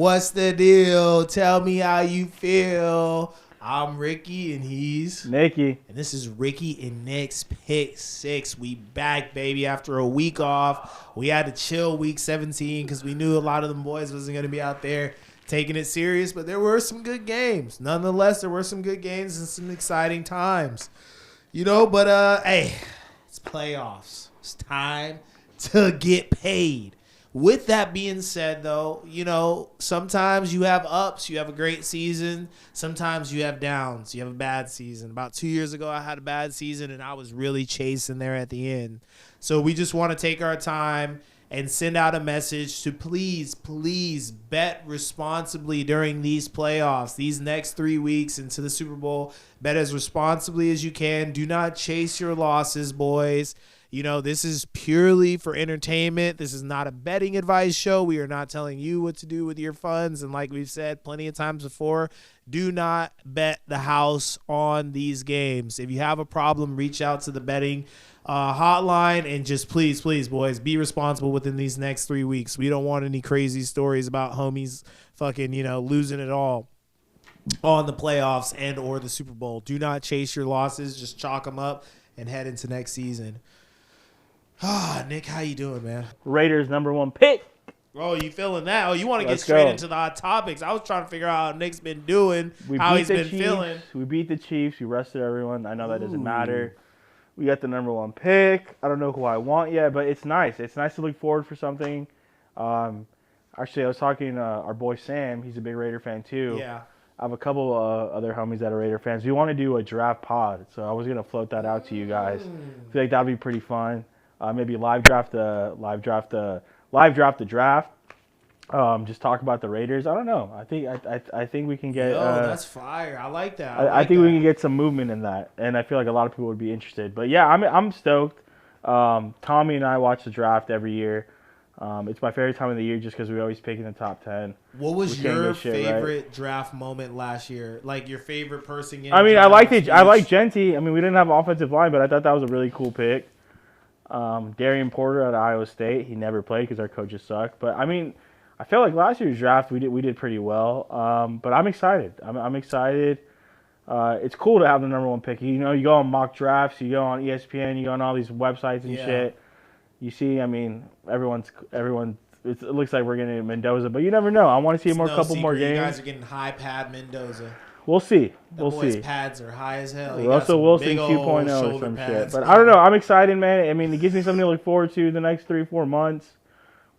What's the deal? Tell me how you feel. I'm Ricky and he's Nikki. And this is Ricky and Nick's Pick 6. We back, baby, after a week off. We had to chill week 17 because we knew a lot of them boys wasn't going to be out there taking it serious, but there were some good games. Nonetheless, there were some good games and some exciting times. But hey, it's playoffs. It's time to get paid. With that being said, though, sometimes you have ups. You have a great season. Sometimes you have downs. You have a bad season. About 2 years ago, I had a bad season, and I was really chasing there at the end. So we just want to take our time and send out a message to please bet responsibly during these playoffs, these next 3 weeks into the Super Bowl. Bet as responsibly as you can. Do not chase your losses, boys. This is purely for entertainment. This is not a betting advice show. We are not telling you what to do with your funds. And like we've said plenty of times before, do not bet the house on these games. If you have a problem, reach out to the betting hotline and just please, boys, be responsible within these next 3 weeks. We don't want any crazy stories about homies fucking, losing it all on the playoffs and or the Super Bowl. Do not chase your losses. Just chalk them up and head into next season. Nick, how you doing, man? Raiders #1 pick. Oh, you feeling that? Oh, you want to get straight into the hot topics. I was trying to figure out how Nick's been doing, how he's been feeling. We beat the Chiefs. We rested everyone. I know that doesn't matter. We got the #1 pick. I don't know who I want yet, but it's nice. It's nice to look forward for something. Actually, I was talking to our boy Sam. He's a big Raider fan, too. Yeah. I have a couple other homies that are Raider fans. We want to do a draft pod, so I was going to float that out to you guys. I feel like that would be pretty fun. Maybe live draft the draft. Just talk about the Raiders. I don't know. I think we can get. That's fire. I like that. I think we can get some movement in that, and I feel like a lot of people would be interested. But yeah, I'm stoked. Tommy and I watch the draft every year. It's my favorite time of the year just because we always pick in the top 10. What was your favorite draft moment last year? Like your favorite person getting I mean, I like speech? Genty. I mean, we didn't have an offensive line, but I thought that was a really cool pick. Darian Porter at Iowa State. He never played because our coaches suck. But I mean, I feel like last year's draft we did pretty well. But I'm excited. I'm excited. It's cool to have the #1 pick. You go on mock drafts. You go on ESPN. You go on all these websites and shit. You see, I mean, everyone. It looks like we're getting Mendoza, but you never know. I want to see a couple more games. You guys are getting high pad Mendoza. We'll see. Boy's pads are high as hell. Russell Wilson 2.0 or some shit. But I don't know. I'm excited, man. I mean, it gives me something to look forward to the next 3-4 months.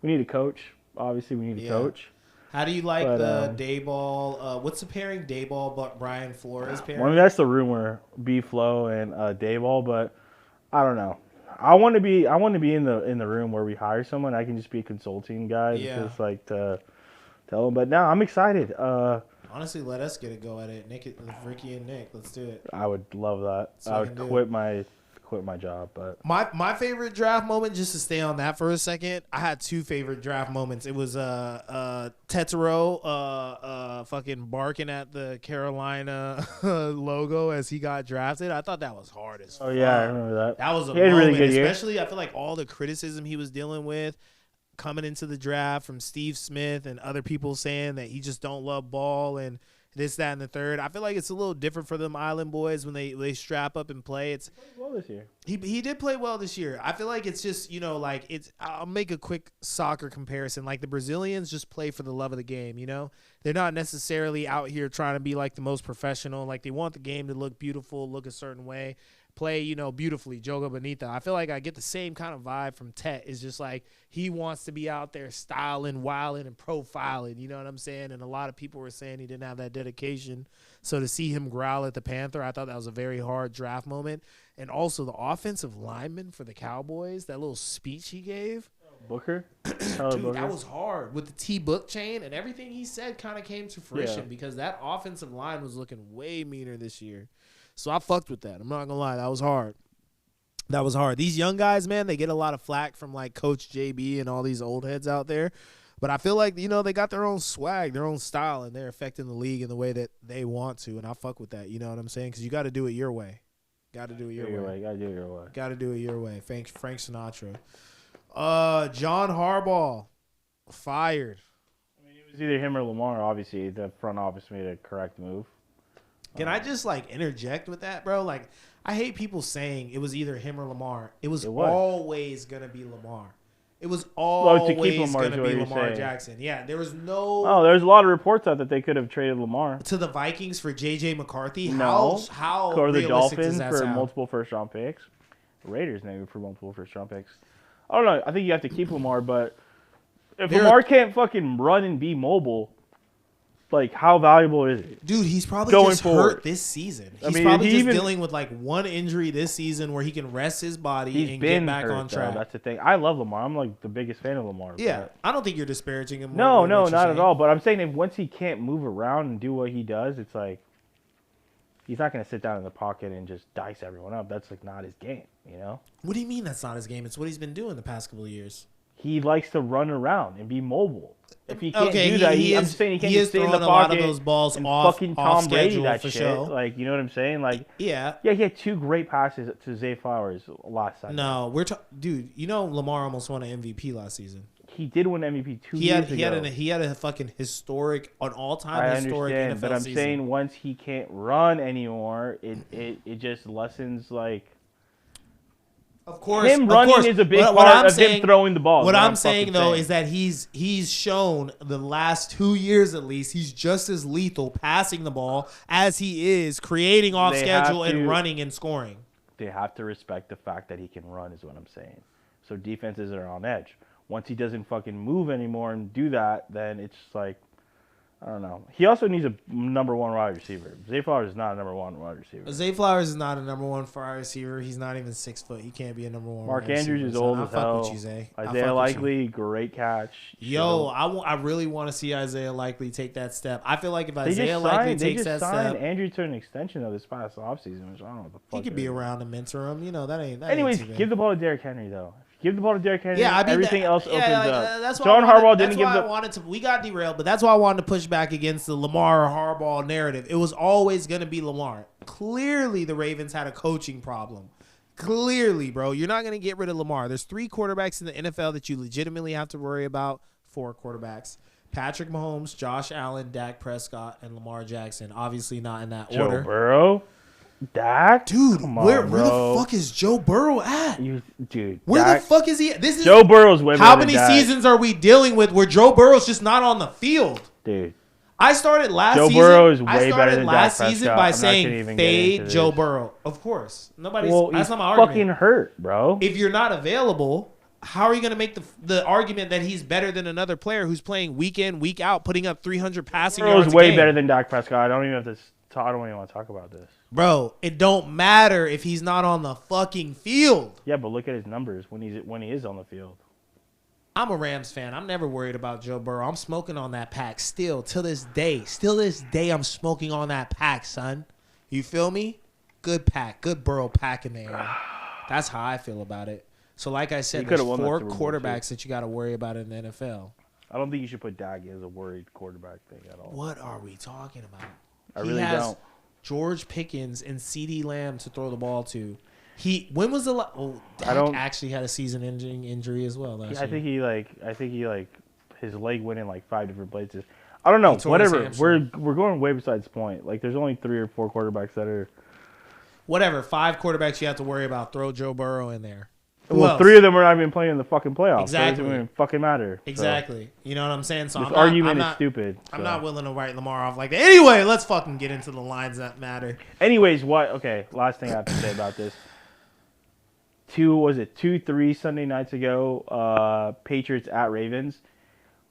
We need a coach. Obviously, we need a coach. How do you like the Dayball? What's the pairing? Dayball, Brian Flores pairing? Well, I mean, that's the rumor. B-Flow and Dayball, but I don't know. I want to be in the room where we hire someone. I can just be a consulting guy, just like to tell them. But no, I'm excited. Honestly, let us get a go at it. Ricky and Nick, let's do it. I would love that. So I would quit my job. But my favorite draft moment, just to stay on that for a second, I had two favorite draft moments. It was Tetero fucking barking at the Carolina logo as he got drafted. I thought that was hard as fuck. Oh yeah, I remember that. That was a moment, really good especially year. I feel like all the criticism he was dealing with coming into the draft from Steve Smith and other people saying that he just don't love ball and this, that, and the third. I feel like it's a little different for them Island boys when they strap up and play. He played well this year. He did play well this year. I feel like it's just, I'll make a quick soccer comparison. Like the Brazilians just play for the love of the game, They're not necessarily out here trying to be like the most professional. Like they want the game to look beautiful, look a certain way. Play, beautifully, Joga Bonita. I feel like I get the same kind of vibe from Tet. It's just like he wants to be out there styling, wilding, and profiling. You know what I'm saying? And a lot of people were saying he didn't have that dedication. So to see him growl at the Panther, I thought that was a very hard draft moment. And also the offensive lineman for the Cowboys, that little speech he gave. Booker? Dude, that was hard. With the T-Book chain and everything he said kind of came to fruition because that offensive line was looking way meaner this year. So I fucked with that. I'm not going to lie. That was hard. These young guys, man, they get a lot of flack from, like, Coach JB and all these old heads out there. But I feel like, they got their own swag, their own style, and they're affecting the league in the way that they want to. And I fuck with that. You know what I'm saying? Because you got to do it your way. Got to do it your way. Got to do it your way. Got to do it your way. Frank Sinatra. John Harbaugh fired. I mean, it It was either him or Lamar. Obviously, the front office made a correct move. Can I just interject with that, bro? Like, I hate people saying it was either him or Lamar. It was always gonna be Lamar. It was always going to be Lamar Jackson. Yeah, there was no... Oh, there's a lot of reports out that they could have traded Lamar. To the Vikings for J.J. McCarthy? No. How or the Dolphins for multiple first-round picks. Raiders maybe for multiple first-round picks. I don't know. I think you have to keep Lamar, but if Lamar can't fucking run and be mobile... Like, how valuable is it? Dude, he's probably just hurt this season. He's probably just dealing with, one injury this season where he can rest his body and get back on track. That's the thing. I love Lamar. I'm, the biggest fan of Lamar. Yeah. I don't think you're disparaging him. No, not at all. But I'm saying that once he can't move around and do what he does, it's like he's not going to sit down in the pocket and just dice everyone up. That's, not his game, you know? What do you mean that's not his game? It's what he's been doing the past couple of years. He likes to run around and be mobile. If he can't do that, I'm just saying he can't just stay in the pocket. A lot of those balls and off, fucking off Tom Brady that for shit. Sure. You know what I'm saying? Yeah, he had 2 great passes to Zay Flowers last time. No, dude. Lamar almost won an MVP last season. He did win MVP 2 years ago. He had a fucking an all-time historic NFL season. But I'm saying once he can't run anymore, it just lessens Of course, him running is a big part of him throwing the ball. What I'm saying though is that he's shown the last 2 years at least he's just as lethal passing the ball as he is creating off schedule and running and scoring. They have to respect the fact that he can run, is what I'm saying. So defenses are on edge. Once he doesn't fucking move anymore and do that, then it's I don't know. He also needs a number 1 wide receiver. Zay Flowers is not a number 1 wide receiver. Zay Flowers is not a number 1 wide receiver. He's not even 6 foot. He can't be a number 1 Mark wide receiver. Andrews is old as hell. Fuck with you, Zay. Isaiah Likely, great catch. Yo, I really want to see Isaiah Likely take that step. I feel like if Isaiah Likely takes that step... They just signed Andrew to an extension of this past offseason, which I don't know what the fuck. He could be around and mentor him. That ain't... Anyways, give the ball to Derrick Henry, though. Give the ball to Derrick Henry. Yeah, everything else opens up. That's why John Harbaugh didn't give the. We got derailed, but that's why I wanted to push back against the Lamar Harbaugh narrative. It was always going to be Lamar. Clearly, the Ravens had a coaching problem. Clearly, bro, you're not going to get rid of Lamar. There's 3 quarterbacks in the NFL that you legitimately have to worry about. 4 quarterbacks: Patrick Mahomes, Josh Allen, Dak Prescott, and Lamar Jackson. Obviously, not in that order. Joe Burrow. Dak? Dude, where the fuck is Joe Burrow at? Where the fuck is he at? This is Joe Burrow's way better How many seasons are we dealing with where Joe Burrow's just not on the field? Dude. I started last season. Joe Burrow is way better than last Dak season Prescott. by saying fade Joe Burrow. Of course. That's not my argument. Fucking hurt, bro. If you're not available, how are you going to make the argument that he's better than another player who's playing week in, week out, putting up 300 passing yards a game? Burrow's way better than Dak Prescott. I don't even want to talk about this. Bro, it don't matter if he's not on the fucking field. Yeah, but look at his numbers when he is on the field. I'm a Rams fan. I'm never worried about Joe Burrow. I'm smoking on that pack still till this day. Still this day, I'm smoking on that pack, son. You feel me? Good pack. Good Burrow pack in there. That's how I feel about it. So like I said, there's 4 quarterbacks that you got to worry about in the NFL. I don't think you should put Dak as a worried quarterback thing at all. What are we talking about? I really don't. George Pickens and CeeDee Lamb to throw the ball to. When was the Dak actually had a season-ending injury as well last year. I think he his leg went in 5 different places. I don't know. Whatever. We're going way besides the point. There's only 3 or 4 quarterbacks that are. Whatever. 5 quarterbacks you have to worry about. Throw Joe Burrow in there. Well, 3 of them are not even playing in the fucking playoffs. Exactly. So it doesn't even fucking matter. Exactly. So. You know what I'm saying? So this argument is stupid. So. I'm not willing to write Lamar off like that. Anyway, let's fucking get into the lines that matter. Anyways, okay, last thing I have to say about this. 2-3 Sunday nights ago, Patriots at Ravens.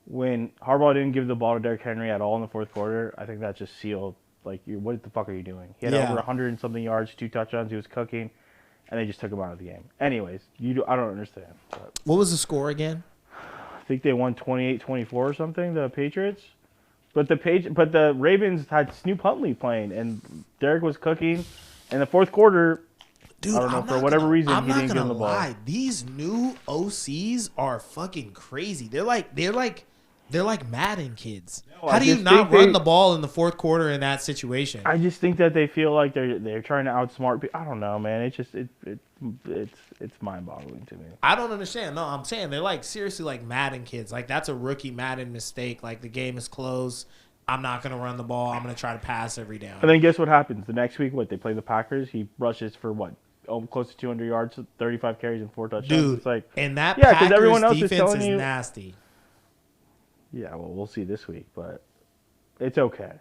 When Harbaugh didn't give the ball to Derrick Henry at all in the fourth quarter, I think that just sealed, what the fuck are you doing? He had over 100 and something yards, 2 touchdowns, he was cooking. And they just took him out of the game. Anyways, I don't understand. But what was the score again? I think they won 28-24 or something, the Patriots. But the Ravens had Snoop Huntley playing, and Derek was cooking. In the fourth quarter, dude, I don't know, for whatever reason, he didn't give him the ball. Lie. These new OCs are fucking crazy. They're like Madden kids. No, how do you not run the ball in the fourth quarter in that situation? I just think that they feel like they're trying to outsmart people. I don't know, man. It's just it's It's mind-boggling to me. I don't understand. No, I'm saying they're like seriously like Madden kids. Like that's a rookie Madden mistake. Like the game is close. I'm not gonna run the ball. I'm gonna try to pass every down. And then guess what happens? The next week, they play the Packers. He rushes for close to 200 yards, 35 carries, and 4 touchdowns. Dude, it's like, and that because Packers everyone else is defense telling is you, nasty. Yeah, well, we'll see this week, but it's okay.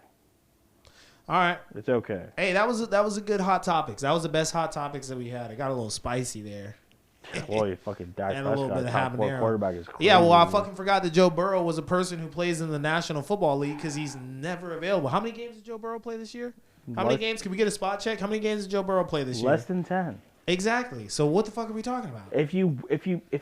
All right, It's okay. hey, that was a good hot topics. That was the best hot topics that we had. It got a little spicy there. Boy, fucking Dak And a little Prescott, bit of top 4 habanero. quarterback is crazy. Yeah, well, I fucking forgot that Joe Burrow was a person who plays in the National Football League because he's never available. How many games did Joe Burrow play this year? How many games? Can we get a spot check? How many games did Joe Burrow play this year? Less than 10. Exactly. So what the fuck are we talking about? If you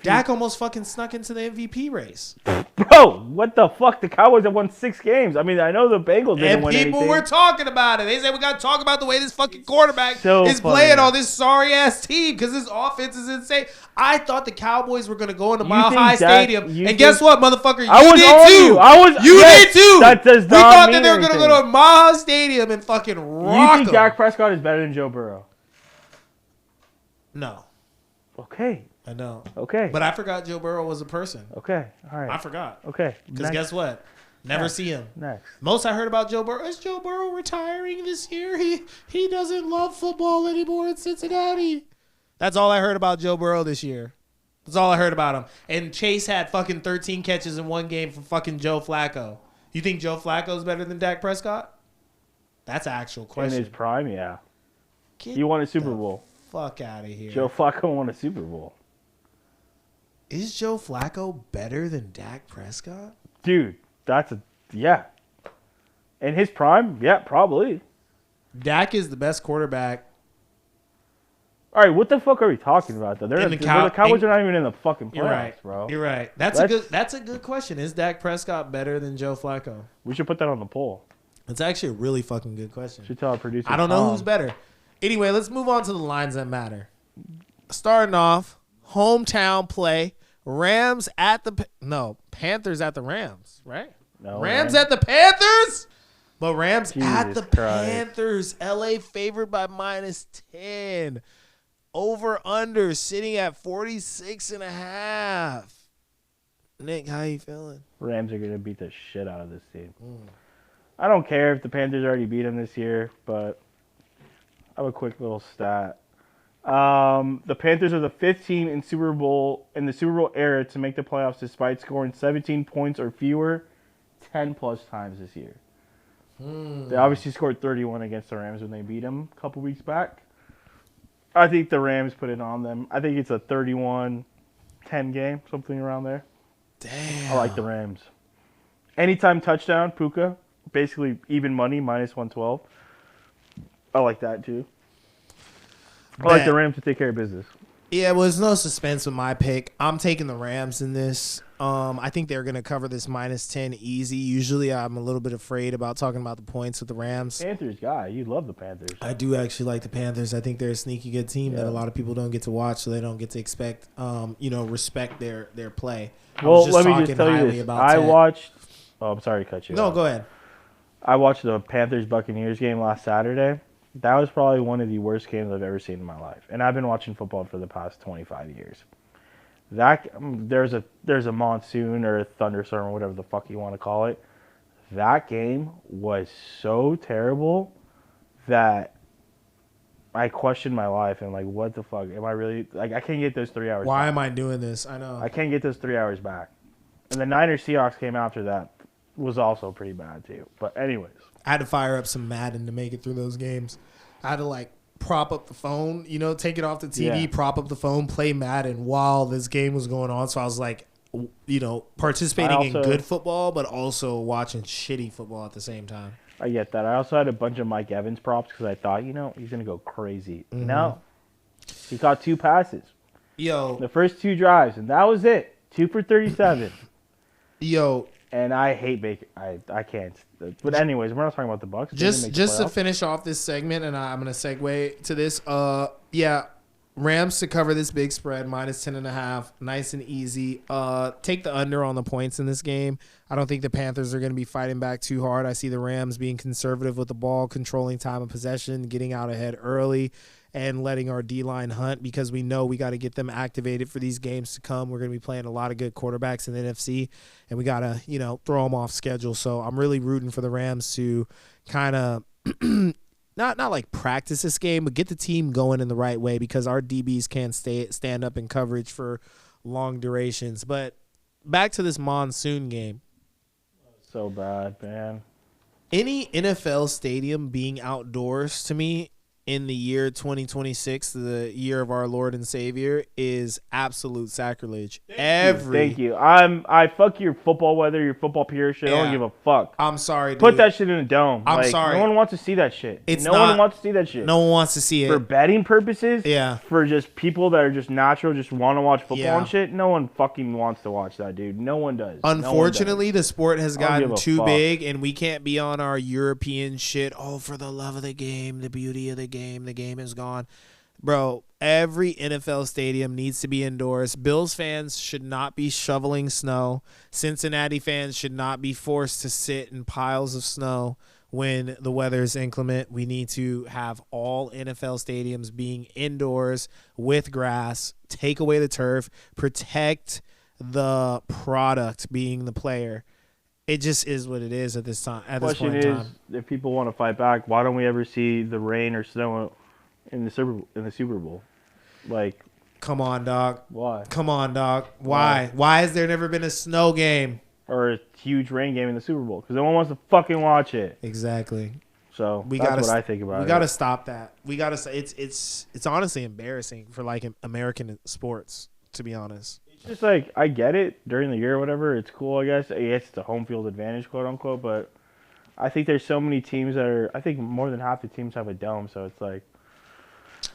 Dak almost fucking snuck into the MVP race. Bro, what the fuck? The Cowboys have won 6 games. I mean, I know the Bengals didn't And win people anything. were talking about it. They said we got to talk about the way this fucking quarterback So is funny. playing on this sorry ass team because this offense is insane. I thought the Cowboys were going to go into Mile think High Dak- Stadium. you And guess think- what, motherfucker? You I was did on too. you. I was. You yes, did too. That does We not thought mean that they were going to anything. go to Mile High Stadium and fucking You rock think them. Dak Prescott is better than Joe Burrow? No, Okay. I know. Okay. But I forgot Joe Burrow was a person. Okay. All right. I forgot. Okay. Because Next. guess what? Never Next. see him. Next. Most I heard about Joe Burrow is Joe Burrow retiring this year. He doesn't love football anymore in Cincinnati. That's all I heard about Joe Burrow this year. That's all I heard about him. And Chase had fucking 13 catches in one game for fucking Joe Flacco. You think Joe Flacco is better than Dak Prescott? That's an actual In question. his prime, yeah. Get He won a Super the Bowl. fuck out of here. Joe Flacco won a Super Bowl. Is Joe Flacco better than Dak Prescott? Dude, yeah. In his prime, yeah, probably. Dak is the best quarterback. All right, what the fuck are we talking about though? In The the Cowboys are not even in the fucking playoffs, You're right, bro. You're right. That's a good question. Is Dak Prescott better than Joe Flacco? We should put that on the poll. It's actually a really fucking good question. Should tell our producer. I don't know Tom. who's better. Anyway, let's move on to the lines that matter. Starting off, hometown play. Panthers at the Rams, right? No, Rams at the Panthers? But Rams at Jesus the Christ. Panthers. LA favored by -10. Over under sitting at 46.5. Nick, how you feeling? Rams are gonna beat the shit out of this team. I don't care if the Panthers already beat them this year, but I have a quick little stat. The Panthers are the 5th team in the Super Bowl era to make the playoffs despite scoring 17 points or fewer 10 plus times this year. They obviously scored 31 against the Rams when they beat them a couple weeks back. I think the Rams put it on them. I think it's a 31-10 game, something around there. Damn. I like the Rams. Anytime touchdown, Puka, basically even money, -112. I like that too. I like the Rams to take care of business. Yeah, well, there's no suspense with my pick. I'm taking the Rams in this. I think they're going to cover this -10 easy. Usually I'm a little bit afraid about talking about the points with the Rams. Panthers guy, you love the Panthers. I do actually like the Panthers. I think they're a sneaky good team that a lot of people don't get to watch, so they don't get to respect their play. Well, let me talking just tell you highly this. about I Ted. watched. Oh, I'm sorry to cut you No, off. go ahead. I watched the Panthers-Buccaneers game last Saturday. That was probably one of the worst games I've ever seen in my life, and I've been watching football for the past 25 years. There's a monsoon or a thunderstorm or whatever the fuck you want to call it. That game was so terrible that I questioned my life and like, what the fuck am I really like? I can't get those 3 hours. Why back. am I doing this? I know. I can't get those 3 hours back. And the Niners Seahawks came after that was also pretty bad too. But anyways, I had to fire up some Madden to make it through those games. I had to prop up the phone, take it off the TV, Yeah. prop up the phone, play Madden while this game was going on. So I was participating in good football, but also watching shitty football at the same time. I get that. I also had a bunch of Mike Evans props because I thought, he's going to go crazy. No. He caught 2 passes. Yo, The first 2 drives, and that was it. 2 for 37. yo, And I hate Baker. I can't. But anyways, we're not talking about the Bucs. just to finish off this segment, and I'm going to segue to this. Rams to cover this big spread, -10.5, nice and easy. Take the under on the points in this game. I don't think the Panthers are going to be fighting back too hard. I see the Rams being conservative with the ball, controlling time of possession, getting out ahead early, and letting our D-line hunt because we know we got to get them activated for these games to come. We're going to be playing a lot of good quarterbacks in the NFC, and we got to, throw them off schedule. So I'm really rooting for the Rams to kind of not like practice this game, but get the team going in the right way because our DBs can't stand up in coverage for long durations. But back to this monsoon game. So bad, man. Any NFL stadium being outdoors to me in the year 2026, the year of our Lord and Savior, is absolute sacrilege. Thank you. I fuck your football weather, your football pure shit. I don't give a fuck. I'm sorry, dude. Put that shit in a dome. I'm sorry. No one wants to see that shit. No one wants to see that shit. No one wants to see it. For betting purposes, yeah. For just people that are just natural, just want to watch football and shit, no one fucking wants to watch that, dude. No one does. Unfortunately, the sport has gotten too big, and we can't be on our European shit. Oh, for the love of the game, the beauty of the game is gone. Bro, every NFL stadium needs to be indoors. Bills fans should not be shoveling snow. Cincinnati fans should not be forced to sit in piles of snow when the weather is inclement. We need to have all NFL stadiums being indoors with grass. Take away the turf. Protect the product, being the player. It just is what it is at this time. At this point in time. Question is, if people want to fight back, why don't we ever see the rain or snow in the Super Bowl? Like, come on, dog. Why? Come on, dog. Why? Why has there never been a snow game or a huge rain game in the Super Bowl? Because no one wants to fucking watch it. Exactly. So that's what I think about it. We gotta stop that. We gotta. It's honestly embarrassing for like American sports, to be honest. It's just like, I get it during the year or whatever. It's cool, I guess. It's the home field advantage, quote unquote. But I think there's so many teams that are. I think more than half the teams have a dome, so it's like.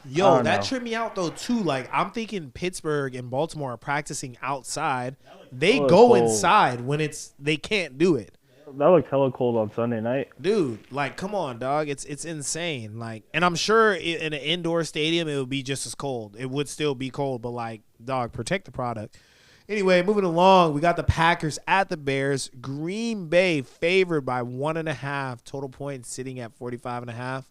Yo, that tripped me out though too. Like, I'm thinking Pittsburgh and Baltimore are practicing outside. They go inside when they can't do it. That looked hella cold on Sunday night. Dude, like, come on, dog. It's insane. Like, and I'm sure in an indoor stadium it would be just as cold. It would still be cold, but like, dog, protect the product. Anyway, moving along, we got the Packers at the Bears. Green Bay favored by 1.5. Total points sitting at 45.5.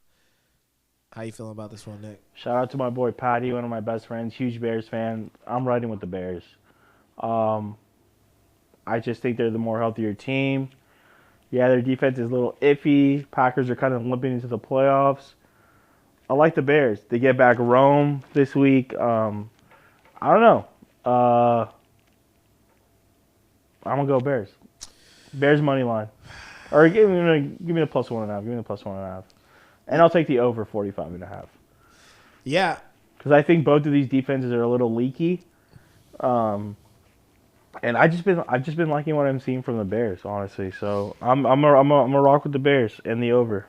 How you feeling about this one, Nick? Shout out to my boy Patty, one of my best friends, huge Bears fan. I'm riding with the Bears. I just think they're the more healthier team. Yeah, their defense is a little iffy. Packers are kind of limping into the playoffs. I like the Bears. They get back Rome this week. I don't know. I'm going to go Bears. Bears money line. Or give me the plus 1.5. Give me the plus 1.5. And I'll take the over 45.5. Yeah. Because I think both of these defenses are a little leaky. And I've just been liking what I'm seeing from the Bears, honestly. So I'm a rock with the Bears and the over.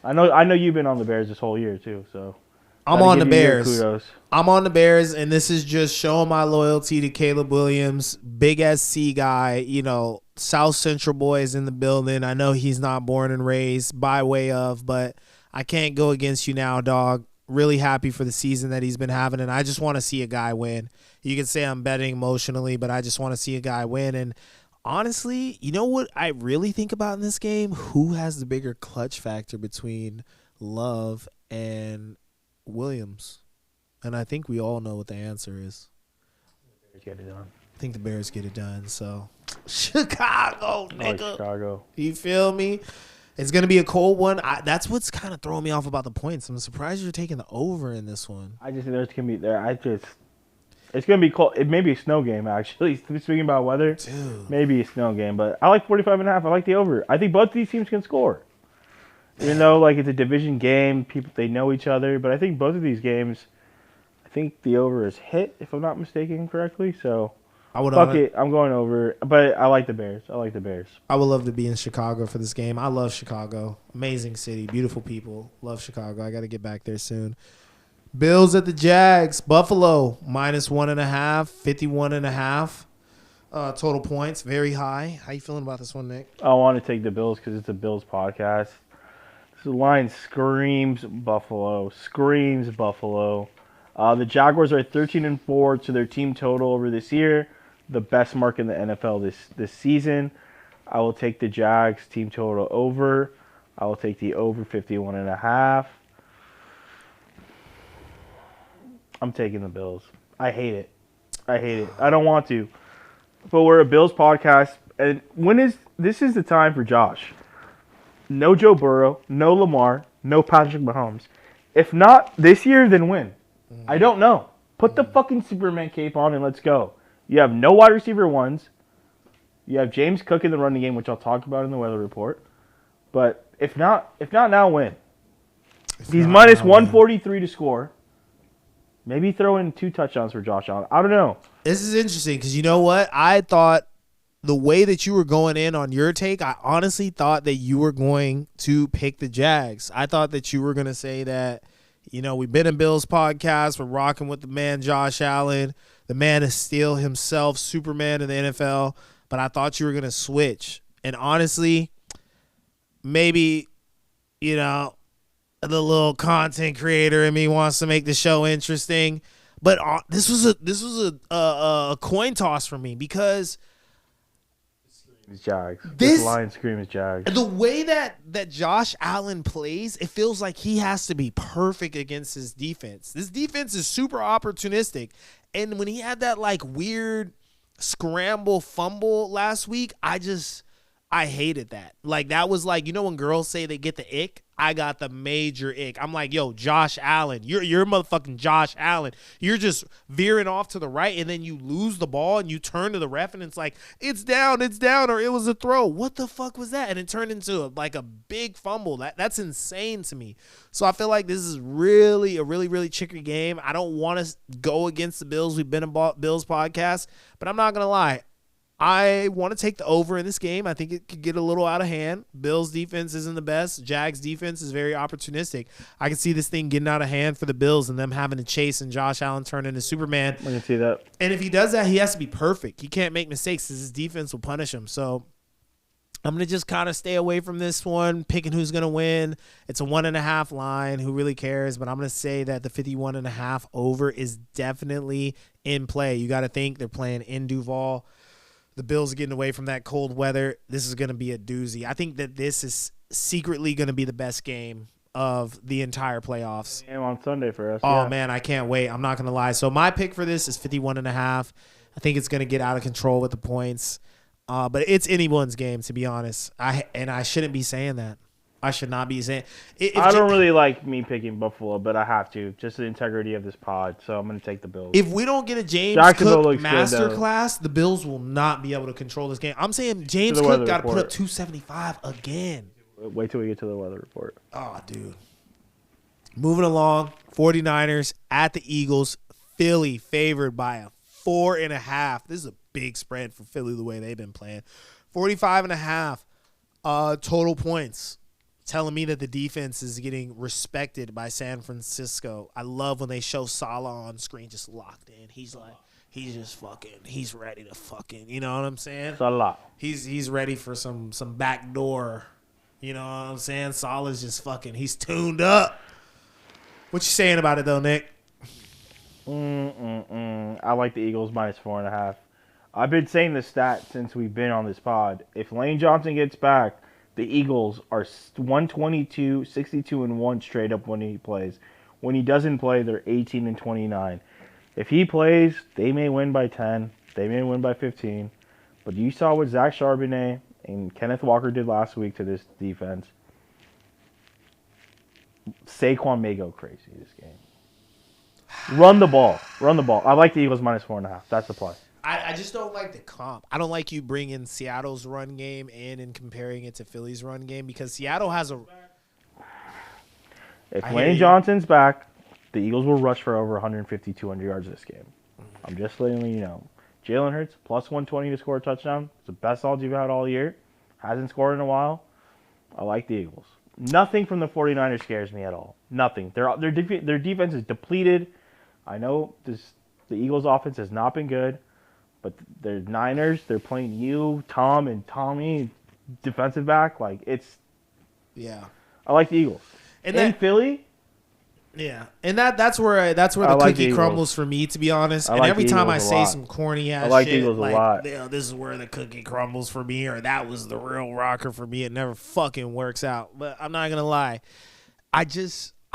I know you've been on the Bears this whole year too. So I'm on the Bears. I'm on the Bears, and this is just showing my loyalty to Caleb Williams, big SC guy. South Central boys in the building. I know he's not born and raised by way of, but I can't go against you now, dog. Really happy for the season that he's been having, and I just want to see a guy win. You can say I'm betting emotionally, but I just want to see a guy win. And honestly, you know what I really think about in this game? Who has the bigger clutch factor between Love and Williams? And I think we all know what the answer is. Get it done. I think the Bears get it done. So, Chicago, nigga. Oh, Chicago. You feel me? It's going to be a cold one. That's what's kind of throwing me off about the points. I'm surprised you're taking the over in this one. I just think there's going to be there. It's going to be cold. It may be a snow game, actually. Speaking about weather, dude, maybe a snow game. But I like 45.5. I like the over. I think both these teams can score. Even though it's a division game, they know each other. But I think both of these games, I think the over is hit, if I'm not mistaken correctly. So fuck it. I'm going over. But I like the Bears. I would love to be in Chicago for this game. I love Chicago. Amazing city. Beautiful people. Love Chicago. I got to get back there soon. Bills at the Jags. Buffalo minus 1.5. 51.5. Total points. Very high. How you feeling about this one, Nick? I want to take the Bills because it's a Bills podcast. The line screams Buffalo. The Jaguars are 13-4 to their team total over this year, the best mark in the NFL this season. I will take the Jags team total over. I will take the over 51.5. I'm taking the Bills. I hate it. I don't want to. But we're a Bills podcast, and this is the time for Josh. No Joe Burrow, no Lamar, no Patrick Mahomes. If not this year, then when? I don't know. Put the fucking Superman cape on and let's go. You have no wide receiver ones. You have James Cook in the running game, which I'll talk about in the weather report. But if not now, when? He's minus 143 to score. Maybe throw in 2 touchdowns for Josh Allen. I don't know. This is interesting because you know what? I thought the way that you were going in on your take, I honestly thought that you were going to pick the Jags. I thought that you were going to say that, we've been in Bill's podcast. We're rocking with the man Josh Allen. The man is still himself, Superman in the NFL. But I thought you were going to switch. And honestly, maybe, the little content creator in me wants to make the show interesting. But this was a coin toss for me because Jags. This line screams Jags. The way that Josh Allen plays, it feels like he has to be perfect against his defense. This defense is super opportunistic. And when he had that weird scramble fumble last week, I hated that. That was when girls say they get the ick, I got the major ick. I'm like, yo, Josh Allen, you're motherfucking Josh Allen. You're just veering off to the right, and then you lose the ball, and you turn to the ref, and it's like, it's down, or it was a throw. What the fuck was that? And it turned into a big fumble. That's insane to me. So I feel like this is really a really chicory game. I don't want to go against the Bills. We've been a Bills podcast, but I'm not going to lie. I want to take the over in this game. I think it could get a little out of hand. Bills defense isn't the best. Jags defense is very opportunistic. I can see this thing getting out of hand for the Bills and them having to chase and Josh Allen turn into Superman. I can see that. And if he does that, he has to be perfect. He can't make mistakes because his defense will punish him. So I'm going to just kind of stay away from this one, picking who's going to win. It's a 1.5 line. Who really cares? But I'm going to say that the 51.5 over is definitely in play. You got to think they're playing in Duval. The Bills are getting away from that cold weather. This is going to be a doozy. I think that this is secretly going to be the best game of the entire playoffs. Game on Sunday for us. Oh, man, I can't wait. I'm not going to lie. So my pick for this is 51.5. I think it's going to get out of control with the points. But it's anyone's game, to be honest. I shouldn't be saying that. I should not be saying. I don't really like me picking Buffalo, but I have to. Just the integrity of this pod, so I'm going to take the Bills. If we don't get a James Cook masterclass, the Bills will not be able to control this game. I'm saying James Cook got to put up 275 again. Wait till we get to the weather report. Oh, dude. Moving along, 49ers at the Eagles. Philly favored by a 4.5. This is a big spread for Philly the way they've been playing. 45.5 total points. Telling me that the defense is getting respected by San Francisco. I love when they show Salah on screen just locked in. He's ready to fucking, you know what I'm saying? Salah. He's ready for some backdoor, you know what I'm saying? Salah's just fucking, he's tuned up. What you saying about it though, Nick? I like the Eagles minus 4.5. I've been saying this stat since we've been on this pod. If Lane Johnson gets back, the Eagles are 122, 62-1 straight up when he plays. When he doesn't play, they're 18-29. If he plays, they may win by 10. They may win by 15. But you saw what Zach Charbonnet and Kenneth Walker did last week to this defense. Saquon may go crazy this game. Run the ball. I like the Eagles minus 4.5. That's the play. I just don't like the comp. I don't like you bringing Seattle's run game in and comparing it to Philly's run game because Seattle has a. If Lane Johnson's back, the Eagles will rush for over 150, 200 yards this game. I'm just letting you know. Jalen Hurts, plus 120 to score a touchdown. It's the best odds you've had all year. Hasn't scored in a while. I like the Eagles. Nothing from the 49ers scares me at all. Nothing. Their defense is depleted. I know the Eagles' offense has not been good. But they're Niners. They're playing you, Tom, and Tommy, defensive back. Yeah. I like the Eagles. And in Philly. Yeah, and that's where the cookie crumbles for me, to be honest. And every time I say some corny ass shit, the Eagles a lot. This is where the cookie crumbles for me, or that was the real rocker for me. It never fucking works out. But I'm not gonna lie, I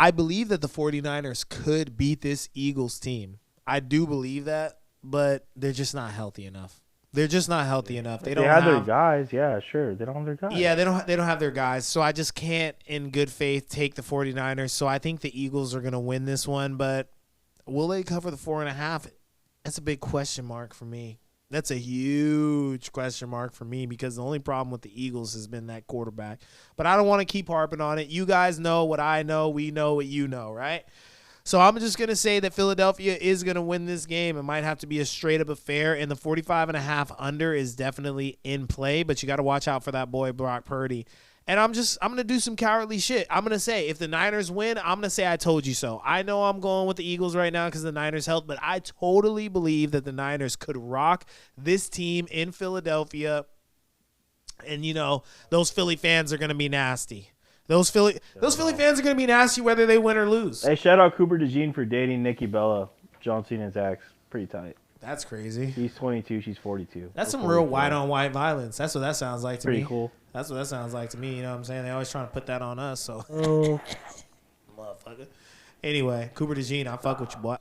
I believe that the 49ers could beat this Eagles team. I do believe that, but they're just not healthy enough. They're just not healthy enough. They don't have have their guys. Yeah, sure. They don't have their guys. Yeah, they don't have their guys. So I just can't in good faith take the 49ers. So I think the Eagles are going to win this one, but will they cover the 4.5? That's a big question mark for me. That's a huge question mark for me because the only problem with the Eagles has been that quarterback. But I don't want to keep harping on it. You guys know what I know. We know what you know, right? So I'm just going to say that Philadelphia is going to win this game. It might have to be a straight-up affair, and the 45.5 under is definitely in play, but you got to watch out for that boy Brock Purdy. And I'm going to do some cowardly shit. I'm going to say if the Niners win, I'm going to say I told you so. I know I'm going with the Eagles right now because the Niners helped, but I totally believe that the Niners could rock this team in Philadelphia. And, you know, those Philly fans are going to be nasty. Those Philly fans are going to be nasty whether they win or lose. Hey, shout out Cooper DeJean for dating Nikki Bella, John Cena's ex. Pretty tight. That's crazy. He's 22, she's 42. That's some real white-on-white violence. That's what that sounds like to me. Pretty cool. That's what that sounds like to me. You know what I'm saying? They always trying to put that on us. So, motherfucker. Anyway, Cooper DeJean, I fuck with you, boy.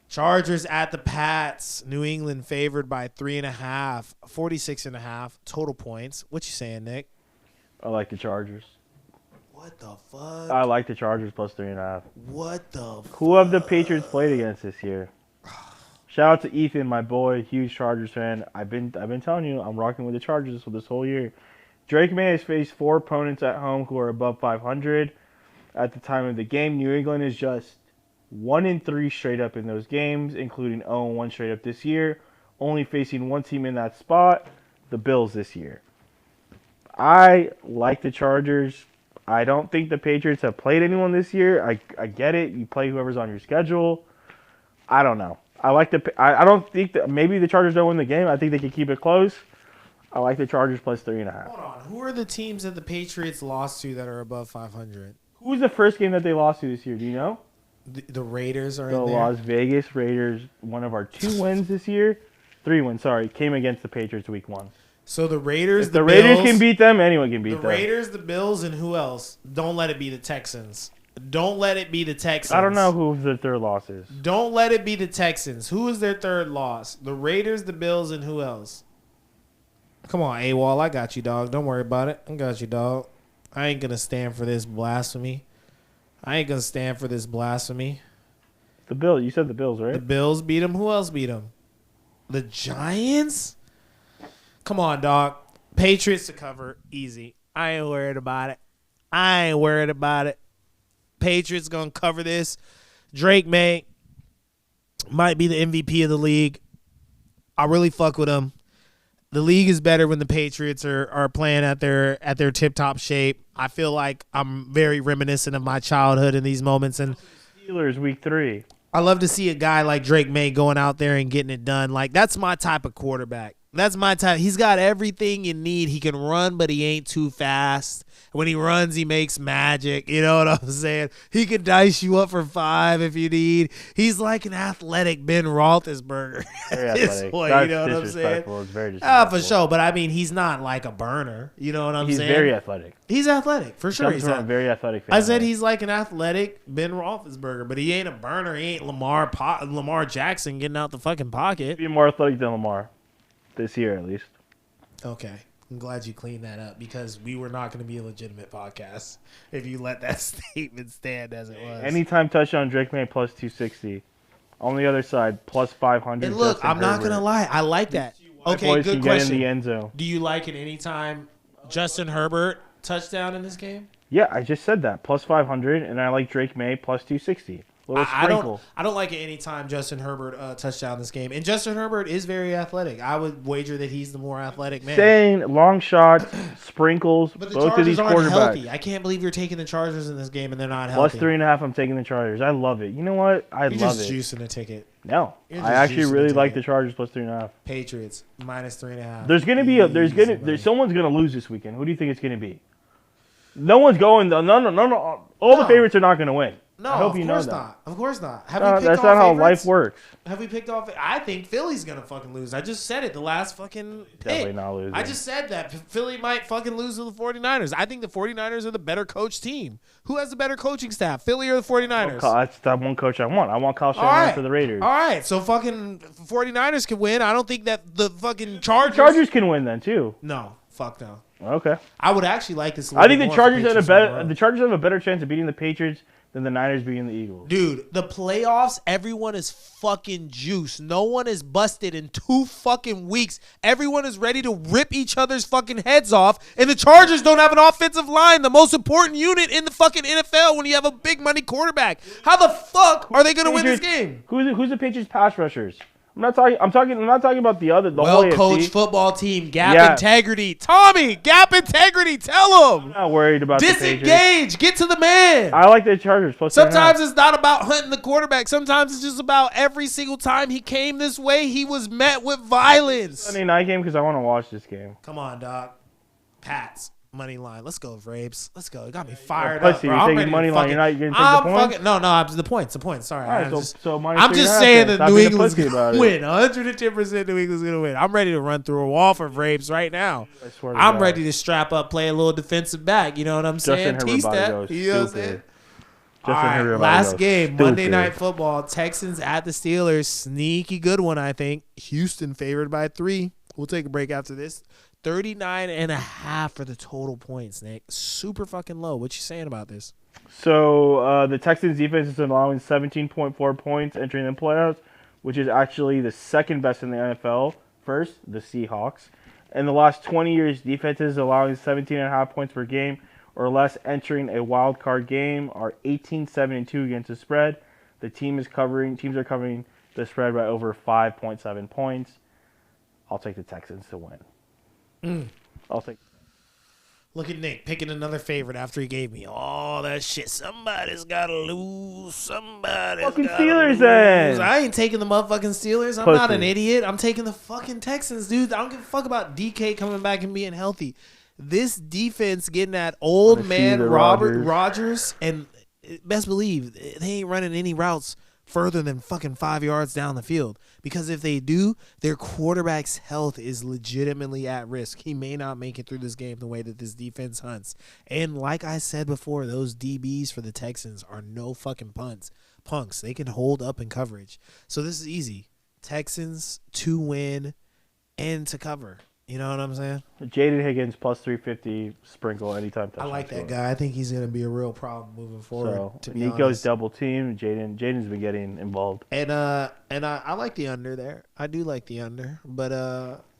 Chargers at the Pats. New England favored by 3.5, 46.5 total points. What you saying, Nick? I like the Chargers. What the fuck? I like the Chargers plus 3.5. What the fuck? Who have the Patriots played against this year? Shout out to Ethan, my boy, huge Chargers fan. I've been telling you, I'm rocking with the Chargers for this whole year. Drake May has faced 4 opponents at home who are above 500 at the time of the game. New England is just 1-3 straight up in those games, including 0-1 straight up this year. Only facing one team in that spot, the Bills this year. I like the Chargers. I don't think the Patriots have played anyone this year. I get it. You play whoever's on your schedule. I don't know. I don't think that maybe the Chargers don't win the game. I think they can keep it close. I like the Chargers plus 3.5. Hold on. Who are the teams that the Patriots lost to that are above 500? Who was the first game that they lost to this year? Do you know? The Raiders are The in there. Las Vegas Raiders, one of our 2 wins this year. 3 wins, sorry. Came against the Patriots week 1. So the Raiders, if the Raiders can beat them, anyone can beat them. The Raiders, the Bills, and who else? Don't let it be the Texans. Don't let it be the Texans. I don't know who the third loss is. Don't let it be the Texans. Who is their third loss? The Raiders, the Bills, and who else? Come on, AWOL. I got you, dog. Don't worry about it. I got you, dog. I ain't going to stand for this blasphemy. The Bills. You said the Bills, right? The Bills beat them. Who else beat them? The Giants? Come on, dog. Patriots to cover. Easy. I ain't worried about it. Patriots going to cover this. Drake May might be the MVP of the league. I really fuck with him. The league is better when the Patriots are playing at their tip-top shape. I feel like I'm very reminiscent of my childhood in these moments. And Steelers week 3. I love to see a guy like Drake May going out there and getting it done. Like, that's my type of quarterback. That's my type. He's got everything you need. He can run, but he ain't too fast. When he runs, he makes magic. You know what I'm saying? He could dice you up for 5 if you need. He's like an athletic Ben Roethlisberger. Very athletic. Point, That's you know what I'm saying? It's very disrespectful. For sure. But, I mean, he's not like a burner. You know what I'm saying? He's very athletic. He's athletic, for sure. He's a very athletic fan. I said he's like an athletic Ben Roethlisberger, but he ain't a burner. He ain't Lamar Jackson getting out the fucking pocket. Be more athletic than Lamar. This year, at least. Okay. I'm glad you cleaned that up because we were not going to be a legitimate podcast if you let that statement stand as it was. Anytime touchdown, Drake May plus 260. On the other side, plus 500. And look, Justin I'm not Herbert. going to lie. I like that. Okay, Boys good can question. Get in the end zone. Do you like it anytime Justin Herbert touchdown in this game? Yeah, I just said that. Plus 500, and I like Drake May plus 260. Little sprinkle. I don't like it anytime Justin Herbert touchdown this game. And Justin Herbert is very athletic. I would wager that he's the more athletic man. Saying long shots, sprinkles, but the both Chargers of these aren't quarterbacks. Healthy. I can't believe you're taking the Chargers in this game and they're not healthy. Plus 3.5, I'm taking the Chargers. I love it. You know what? You're love just it. juicing a ticket. No, You're I just actually juicing really the like ticket. the Chargers plus 3.5. Patriots minus 3.5. There's gonna be someone's gonna lose this weekend. Who do you think it's gonna be? No one's going. No. All the favorites are not gonna win. No, I hope of you know course that. not. Of course not. Have No, we picked that's all not how favorites? life works. Have we picked off? I think Philly's gonna fucking lose. I just said it. The last fucking Definitely pick. not losing. I just said that Philly might fucking lose to the 49ers. I think the 49ers are the better coach team. Who has the better coaching staff, Philly or the 49ers? That's the one coach I want. I want Kyle All Shanahan right. for the Raiders. All right. So fucking 49ers can win. I don't think that the fucking Chargers. Chargers can win then too. No. Fuck no. Okay. I would actually like this. I think the Chargers have the Chargers have a better chance of beating the Patriots than the Niners beating the Eagles. Dude, the playoffs, everyone is fucking juiced. No one is busted in 2 fucking weeks. Everyone is ready to rip each other's fucking heads off. And the Chargers don't have an offensive line, the most important unit in the fucking NFL when you have a big money quarterback. How the fuck are they going to win this game? Who's the Patriots pass rushers? I'm not talking about the whole AFC. Well-coached football team, gap integrity. Tommy, gap integrity. Tell them. I'm not worried about the Patriots. Disengage. Get to the man. I like the Chargers. Sometimes it's not about hunting the quarterback. Sometimes it's just about every single time he came this way, he was met with violence. Sunday night game because I want to watch this game. Come on, dog. Pats. Money line. Let's go, Vrabes. Let's go. It got me fired Pussy, up, bro. you're I'm taking ready money to line. fucking, You're not going to take I'm the points? fucking, no, the points. The points. All right. minus I'm just 3.5 saying then. that Stop New being a England's pussy going about to it. win. 110% New England's going to win. I'm ready to run through a wall for Vrabes right now. I swear to I'm God. ready to strap up, play a little defensive back. You know what I'm saying? Justin Tease Herbert that. about to go You know what I'm stupid. saying? Justin All right, Herbert about to last go game, Monday stupid. Night Football. Texans at the Steelers. Sneaky good one, I think. Houston favored by 3. We'll take a break after this. 39.5 for the total points, Nick. Super fucking low. What you saying about this? So the Texans defense is allowing 17.4 points entering the playoffs, which is actually the second best in the NFL. First, the Seahawks. In the last 20 years, defenses allowing 17.5 points per game or less entering a wild card game are 18-7-2 against the spread. Teams are covering the spread by over 5.7 points. I'll take the Texans to win. I'll take. Look at Nick picking another favorite after he gave me all that shit. Somebody's got to lose. Somebody's Fucking gotta Steelers lose. then. I ain't taking the motherfucking Steelers. I'm Pussy. not an idiot. I'm taking the fucking Texans, dude. I don't give a fuck about DK coming back and being healthy. This defense getting that old man Rogers, and best believe they ain't running any routes further than fucking 5 yards down the field. Because if they do, their quarterback's health is legitimately at risk. He may not make it through this game the way that this defense hunts. And like I said before, those DBs for the Texans are no fucking punks. They can hold up in coverage. So this is easy. Texans to win and to cover. You know what I'm saying? Jaden Higgins plus 350 sprinkle anytime touchdown. I like that score. guy. I think he's going to be a real problem moving forward. So to be Nico's honest. double team. Jaden's been getting involved. And I like the under there. I do like the under, but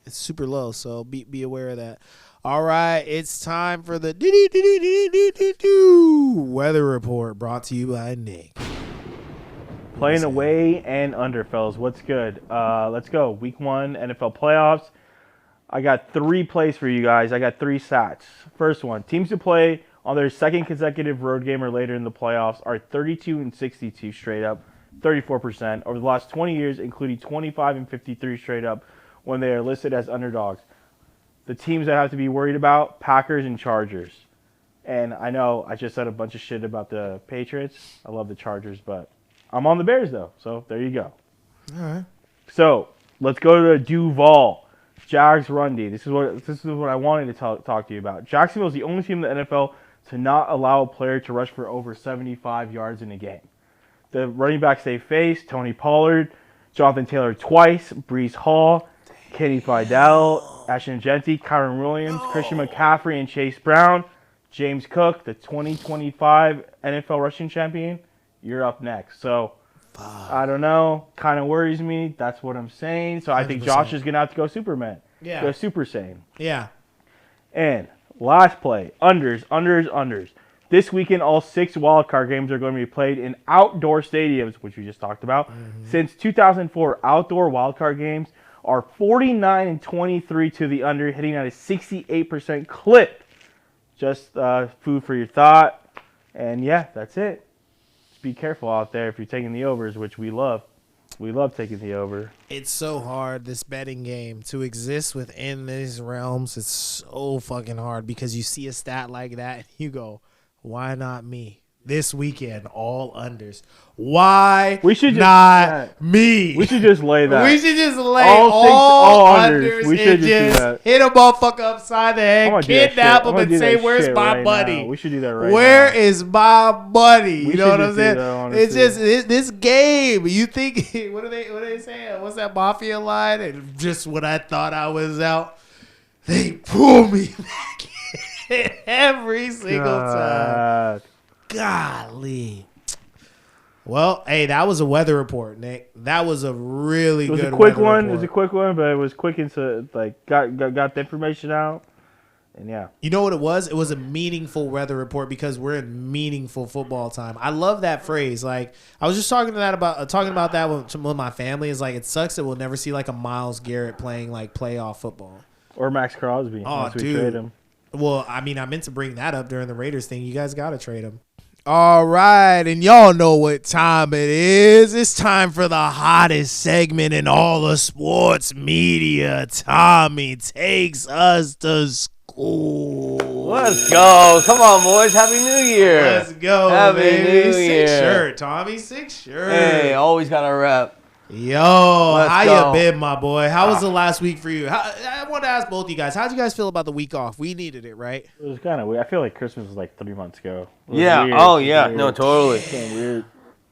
it's super low, so be aware of that. All right, it's time for the weather report brought to you by Nick. Playing away and under, fellas. What's good? Let's go. Week 1 NFL playoffs. I got 3 plays for you guys. I got 3 stats. First one, teams who play on their second consecutive road game or later in the playoffs are 32-62 straight up, 34% over the last 20 years, including 25-53 straight up when they are listed as underdogs. The teams that I have to be worried about, Packers and Chargers. And I know I just said a bunch of shit about the Patriots. I love the Chargers, but I'm on the Bears though. So there you go. All right. So let's go to Duval. Jags run D. This is what I wanted to talk to you about. Jacksonville is the only team in the NFL to not allow a player to rush for over 75 yards in a game. The running backs they face: Tony Pollard, Jonathan Taylor twice, Breece Hall, Kenny Fidel, Ashton Genty, Kyron Williams, Christian McCaffrey, and Chase Brown. James Cook, the 2025 NFL rushing champion. You're up next. So. I don't know. Kind of worries me. That's what I'm saying. So I think 100%. Josh is going to have to go Superman. Yeah. Go Super Saiyan. Yeah. And last play, unders. This weekend, all 6 wildcard games are going to be played in outdoor stadiums, which we just talked about. Since 2004, outdoor wildcard games are 49-23 to the under, hitting at a 68% clip. Just food for your thought. And yeah, that's it. Be careful out there if you're taking the overs, which we love. We love taking the over. It's so hard, this betting game, to exist within these realms. It's so fucking hard because you see a stat like that and you go, why not me? this weekend, all unders. Why We should just, not me? We should just lay that. We should just lay all unders We should and just do that. hit a motherfucker upside the I'm head, gonna do that kidnap shit. him, I'm and gonna do say, that "Where's shit my right buddy? now. We should do that right Where now. is my buddy?" We You know what I'm should just do saying? that, honestly. It's just this game. You think what are they saying? What's that mafia line? And just when I thought I was out, they pull me back in every single time. Golly. Well, hey, that was a weather report, Nick. That was a really good It was a quick weather one. report. It was a quick one, but it was quick into got the information out, and yeah. You know what it was? It was a meaningful weather report because we're in meaningful football time. I love that phrase. Like I was just talking about that with my family. Is like it sucks that we'll never see like a Myles Garrett playing like playoff football Or Max Crosby. Oh, once we dude. trade him. Well, I mean, I meant to bring that up during the Raiders thing. You guys got to trade him. All right, and y'all know what time it is. It's time for the hottest segment in all the sports media. Tommy takes us to school. Let's go. Come on, boys. Happy New Year. Let's go, Happy baby. New Sick Year. shirt, Tommy. Sick shirt. Hey, always got a rep. Yo, Let's how go. you been, my boy? How was the last week for you? I want to ask both of you guys. How'd you guys feel about the week off? We needed it, right? It was kind of weird. I feel like Christmas was like 3 months ago. It was Yeah. weird. Oh, It was yeah. weird. No, totally. It's kinda weird.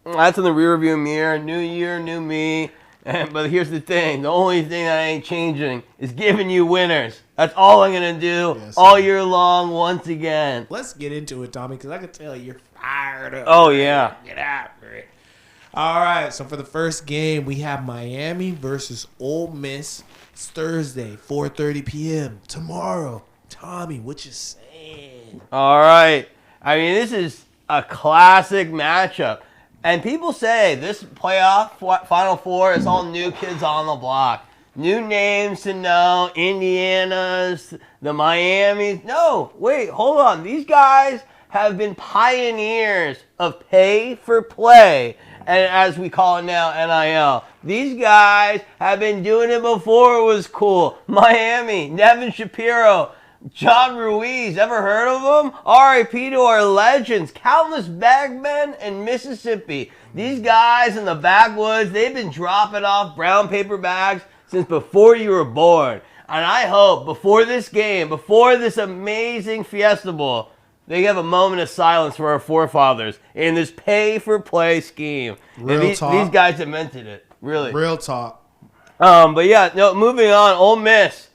That's in the rearview mirror. New year, new me. But here's the thing. The only thing that ain't changing is giving you winners. That's all I'm going to do Yes, all sir. year long once again. Let's get into it, Tommy, because I can tell you're fired up. Oh, yeah. Get after it. All right, so for the first game, we have Miami versus Ole Miss. It's Thursday, 4:30 p.m. tomorrow. Tommy, what you saying? All right. I mean, this is a classic matchup. And people say this playoff Final Four is all new kids on the block. New names to know. Indiana's, the Miamis. No, wait, hold on. These guys have been pioneers of pay for play. And as we call it now, NIL. These guys have been doing it before it was cool. Miami, Nevin Shapiro, John Ruiz, ever heard of them? R.I.P. to our legends, countless bagmen in Mississippi. These guys in the backwoods, they've been dropping off brown paper bags since before you were born. And I hope before this game, before this amazing Fiesta Bowl, they have a moment of silence for our forefathers in this pay-for-play scheme. Real And talk. these guys invented it, really. Real talk. But yeah, no. Moving on, Ole Miss.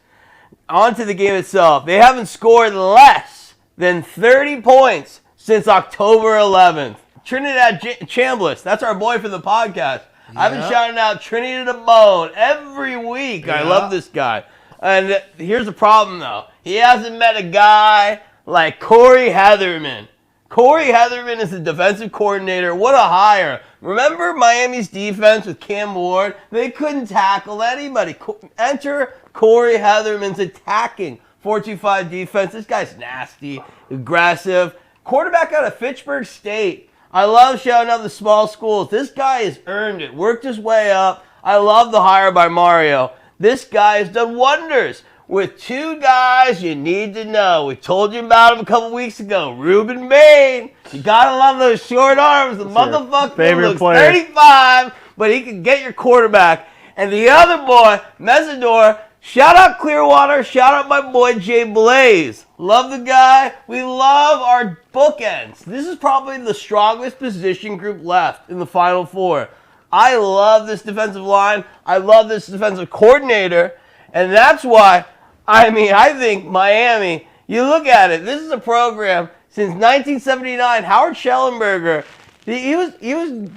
On to the game itself. They haven't scored less than 30 points since October 11th. Trinidad Chambliss, that's our boy for the podcast. I've been Yeah. shouting out Trinity to the bone every week. I Yeah. love this guy. And here's the problem, though. He hasn't met a guy like Corey Heatherman. Corey Heatherman is the defensive coordinator. What a hire. Remember Miami's defense with Cam Ward? They couldn't tackle anybody. Enter Corey Heatherman's attacking 4-2-5 defense. This guy's nasty, aggressive. Quarterback out of Fitchburg State. I love shouting out the small schools. This guy has earned it, worked his way up. I love the hire by Mario. This guy has done wonders with two guys you need to know. We told you about him a couple weeks ago. Ruben Bain. You gotta love those short arms. The motherfucker favorite looks player. 35, but he can get your quarterback. And the other boy, Mesidor, shout out Clearwater, shout out my boy Jay Blaze. Love the guy. We love our bookends. This is probably the strongest position group left in the Final Four. I love this defensive line. I love this defensive coordinator. And that's why, I think Miami, you look at it, this is a program since 1979. Howard Schellenberger, he was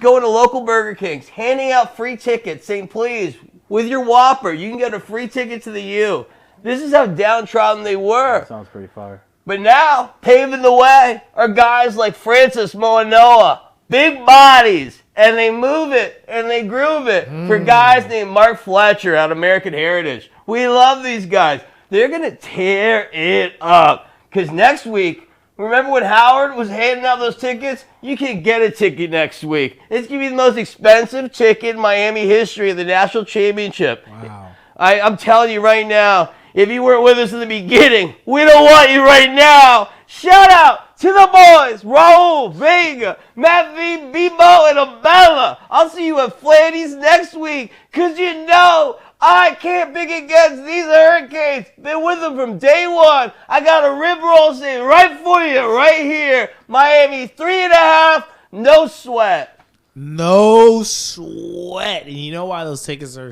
going to local Burger Kings, handing out free tickets, saying, please, with your Whopper, you can get a free ticket to the U. This is how downtrodden they were. That sounds pretty fire. But now, paving the way are guys like Francis Moanoa. Big bodies. And they move it and they groove it for guys named Mark Fletcher out of American Heritage. We love these guys. They're going to tear it up. Because next week, remember when Howard was handing out those tickets? You can get a ticket next week. It's going to be the most expensive ticket in Miami history of the national championship. Wow. I'm telling you right now, if you weren't with us in the beginning, we don't want you right now. Shout out to the boys, Raul, Vega, Matt V, Bebo, and Abella. I'll see you at Flanny's next week, because you know I can't pick against these Hurricanes. Been with them from day one. I got a rib roll save right for you, right here. Miami 3.5, no sweat. No sweat. And you know why those tickets are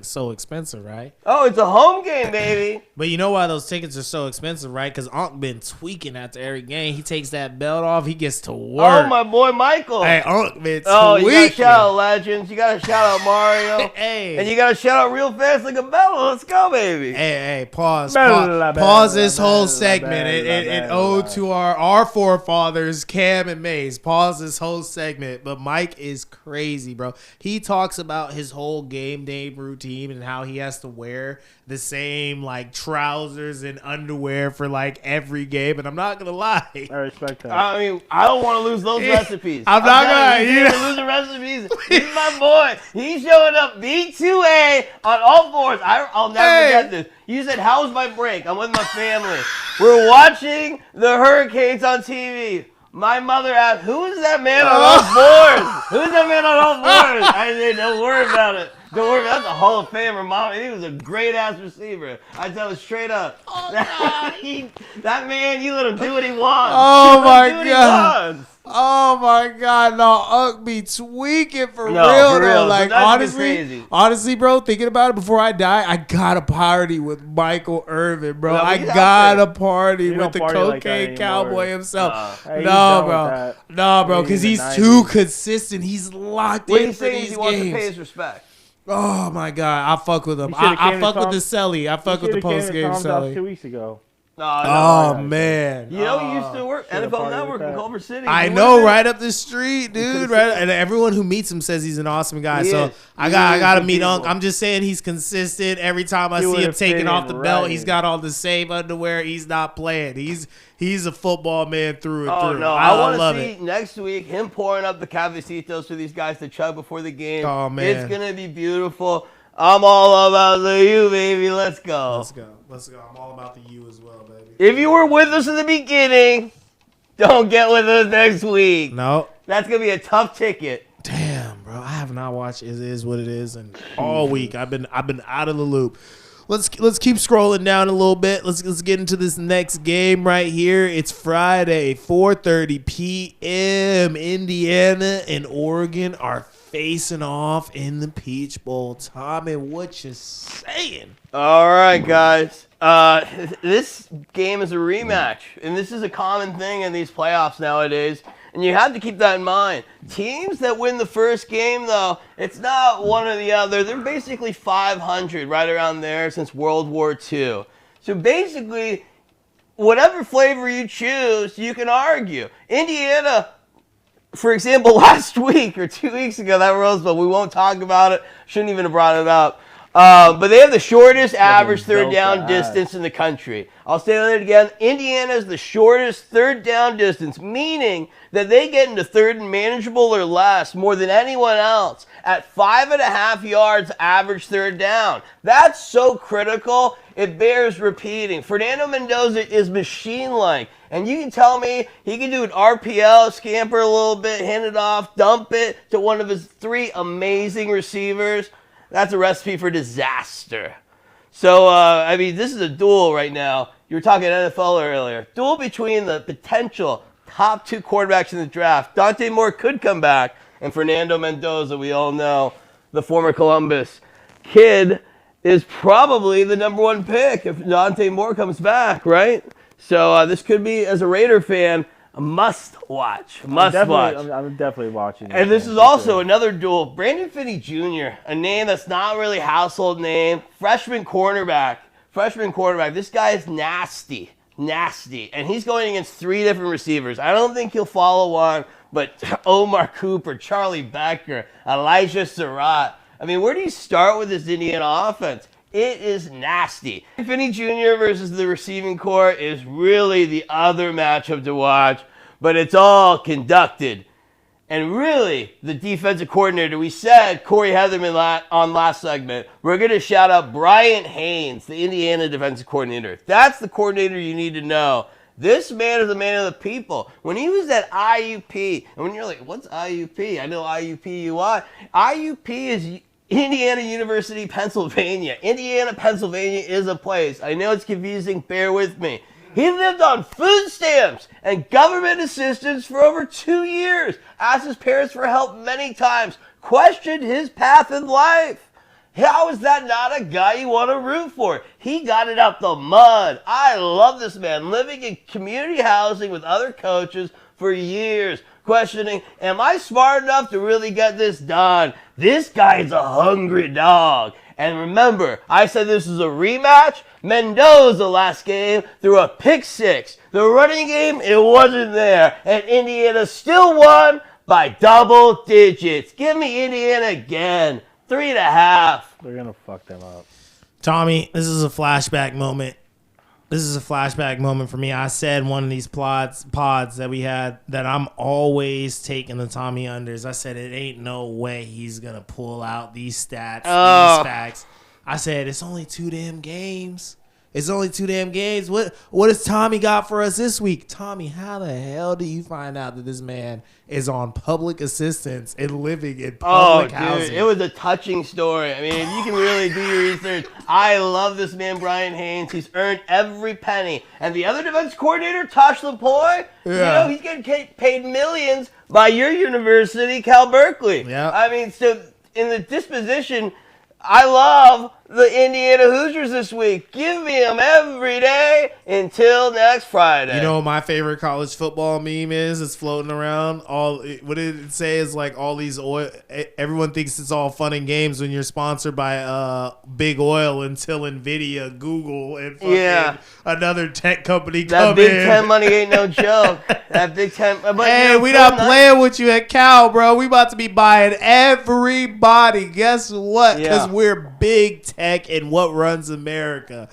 so expensive, right? Oh, it's a home game, baby. But you know why those tickets are so expensive, right? Because Unc been tweaking after every game. He takes that belt off. He gets to work. Oh, my boy Michael. Hey, Unc been tweaking. Oh, you got to shout out Legends. You got to shout out Mario. Hey. And you got to shout out real fast like a Bella. Let's go, baby. Hey, pause. Bella, Pause this Bella, whole Bella, segment. It owed to our forefathers, Cam and Mays. Pause this whole segment. But Mike is crazy, bro. He talks about his whole game day routine and how he has to wear the same like trousers and underwear for like every game. And I'm not gonna lie, I respect that. I mean, I don't want to lose those recipes. I'm not gonna lose the recipes. He's my boy. He's showing up B2A on all fours. I'll never forget this. You said, "How was my break?" I'm with my family. We're watching the Hurricanes on TV. My mother asked, "Who is that man on all fours? Who's that man on all fours?" I said, "Don't worry about it. Don't worry about it. That's a Hall of Famer, Mom. He was a great-ass receiver." I tell her straight up. Oh, that man, you let him do what he wants. Oh, my God. Oh, my God. No, Unc be tweaking for real, though. Like, honestly, bro, thinking about it before I die, I got to party with Michael Irvin, bro. I got to party with the cocaine like cowboy himself. No, bro, because he's too consistent. He's locked in for these games. He wants to pay his respect. Oh, my God. I fuck with him. I fuck with the Selly. I fuck with the post-game Selly. 2 weeks ago. Oh, man. You know, he used to work NFL Network in Culver City. I know, right up the street, dude. Right, and everyone who meets him says he's an awesome guy. So I got to meet Unc. I'm just saying he's consistent. Every time I see him taking off the belt, he's got all the same underwear. He's not playing. He's a football man through and through. No, I want to see next week him pouring up the cafecitos for these guys to chug before the game. Oh, man. It's going to be beautiful. I'm all about the U, baby. Let's go. Let's go. I'm all about the U as well, baby. If you were with us in the beginning, don't get with us next week. No. That's going to be a tough ticket. Damn, bro. I have not watched It Is What It Is, and all week I've been out of the loop. Let's keep scrolling down a little bit. Let's get into this next game right here. It's Friday, 4:30 p.m. Indiana and Oregon are facing off in the Peach Bowl. Tommy, what you saying? All right, guys. This game is a rematch, and this is a common thing in these playoffs nowadays. And you have to keep that in mind. Teams that win the first game, though, it's not one or the other. They're basically 500, right around there, since World War II. So basically, whatever flavor you choose, you can argue. Indiana, for example, last week or 2 weeks ago, that Rose Bowl, we won't talk about it. Shouldn't even have brought it up. But they have the shortest average third down distance in the country. I'll say that again. Indiana is the shortest third down distance, meaning that they get into third and manageable or less more than anyone else at 5.5 yards average third down. That's so critical, it bears repeating. Fernando Mendoza is machine-like. And you can tell me he can do an RPL, scamper a little bit, hand it off, dump it to one of his three amazing receivers. That's a recipe for disaster. So, I mean, this is a duel right now. You were talking NFL earlier. Duel between the potential top two quarterbacks in the draft. Dante Moore could come back. And Fernando Mendoza, we all know, the former Columbus kid, is probably the number one pick if Dante Moore comes back, right? So this could be, as a Raider fan, a must-watch. I'm definitely watching. And this is also another duel. Brandon Finney Jr., a name that's not really a household name. Freshman cornerback. This guy is nasty. And he's going against three different receivers. I don't think he'll follow one, but Omar Cooper, Charlie Becker, Elijah Surratt. I mean, where do you start with this Indiana offense? It is nasty. Finney Jr. versus the receiving corps is really the other matchup to watch, but it's all conducted. And really, the defensive coordinator, we said Corey Heatherman on last segment, we're going to shout out Bryant Haynes, the Indiana defensive coordinator. That's the coordinator you need to know. This man is a man of the people. When he was at IUP, and when you're like, what's IUP? I know IUPUI. IUP is Indiana University, Pennsylvania. Indiana, Pennsylvania is a place. I know it's confusing. Bear with me. He lived on food stamps and government assistance for over 2 years. Asked his parents for help many times. Questioned his path in life. How is that not a guy you want to root for? He got it out the mud. I love this man. Living in community housing with other coaches for years. Questioning, am I smart enough to really get this done? This guy's a hungry dog. And remember, I said this is a rematch. Mendoza last game threw a pick six. The running game, it wasn't there. And Indiana still won by double digits. Give me Indiana again. 3.5. They're going to fuck them up. Tommy, this is a flashback moment. This is a flashback moment for me. I said one of these pods that we had that I'm always taking the Tommy unders. I said it ain't no way he's going to pull out these stats, these facts. I said it's only 2 damn games. It's only 2 damn games. What has Tommy got for us this week? Tommy, how the hell do you find out that this man is on public assistance and living in public housing? Dude, it was a touching story. I mean, if you can really do your research, I love this man, Brian Haynes. He's earned every penny. And the other defense coordinator, Tosh Lapoy, you know, he's getting paid millions by your university, Cal Berkeley. Yeah. I mean, so in the disposition, I love the Indiana Hoosiers this week. Give me them every day until next Friday. You know what my favorite college football meme is? It's floating around. What did it say is like all these oil. Everyone thinks it's all fun and games when you're sponsored by Big Oil until Nvidia, Google, and fucking another tech company come in. That Big Ten money ain't no joke. That Big Ten. But hey, we not playing with you at Cal, bro. We about to be buying everybody. Guess what? Because we're big tech and what runs America.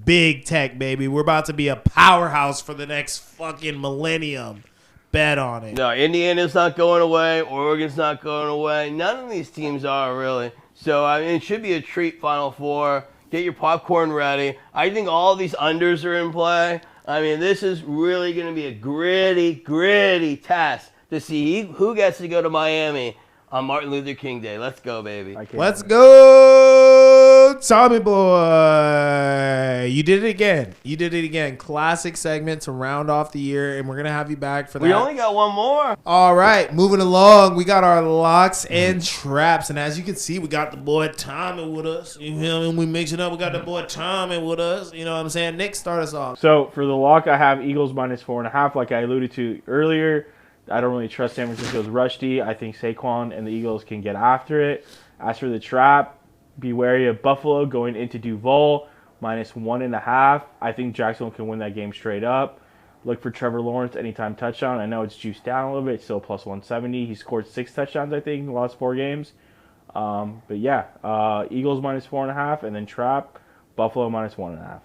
Big tech, baby. We're about to be a powerhouse for the next fucking millennium. Bet on it. No, Indiana's not going away. Oregon's not going away. None of these teams are, really. So, I mean, it should be a treat, Final Four. Get your popcorn ready. I think all these unders are in play. I mean, this is really going to be a gritty test to see who gets to go to Miami on Martin Luther King Day. Let's go, baby. Let's go, Tommy boy. You did it again. Classic segment to round off the year, and we're going to have you back for that. We only got one more. All right, moving along. We got our locks and traps, and as you can see, we got the boy Tommy with us. You feel me? We mix it up. We got the boy Tommy with us. You know what I'm saying? Nick, start us off. So for the lock, I have Eagles minus 4.5, like I alluded to earlier. I don't really trust San Francisco's rusty. I think Saquon and the Eagles can get after it. As for the trap, be wary of Buffalo going into Duval, minus 1.5. I think Jacksonville can win that game straight up. Look for Trevor Lawrence anytime touchdown. I know it's juiced down a little bit. It's still plus 170. He scored 6 touchdowns, I think, in the last 4 games. But yeah, Eagles minus 4.5, and then trap, Buffalo minus 1.5.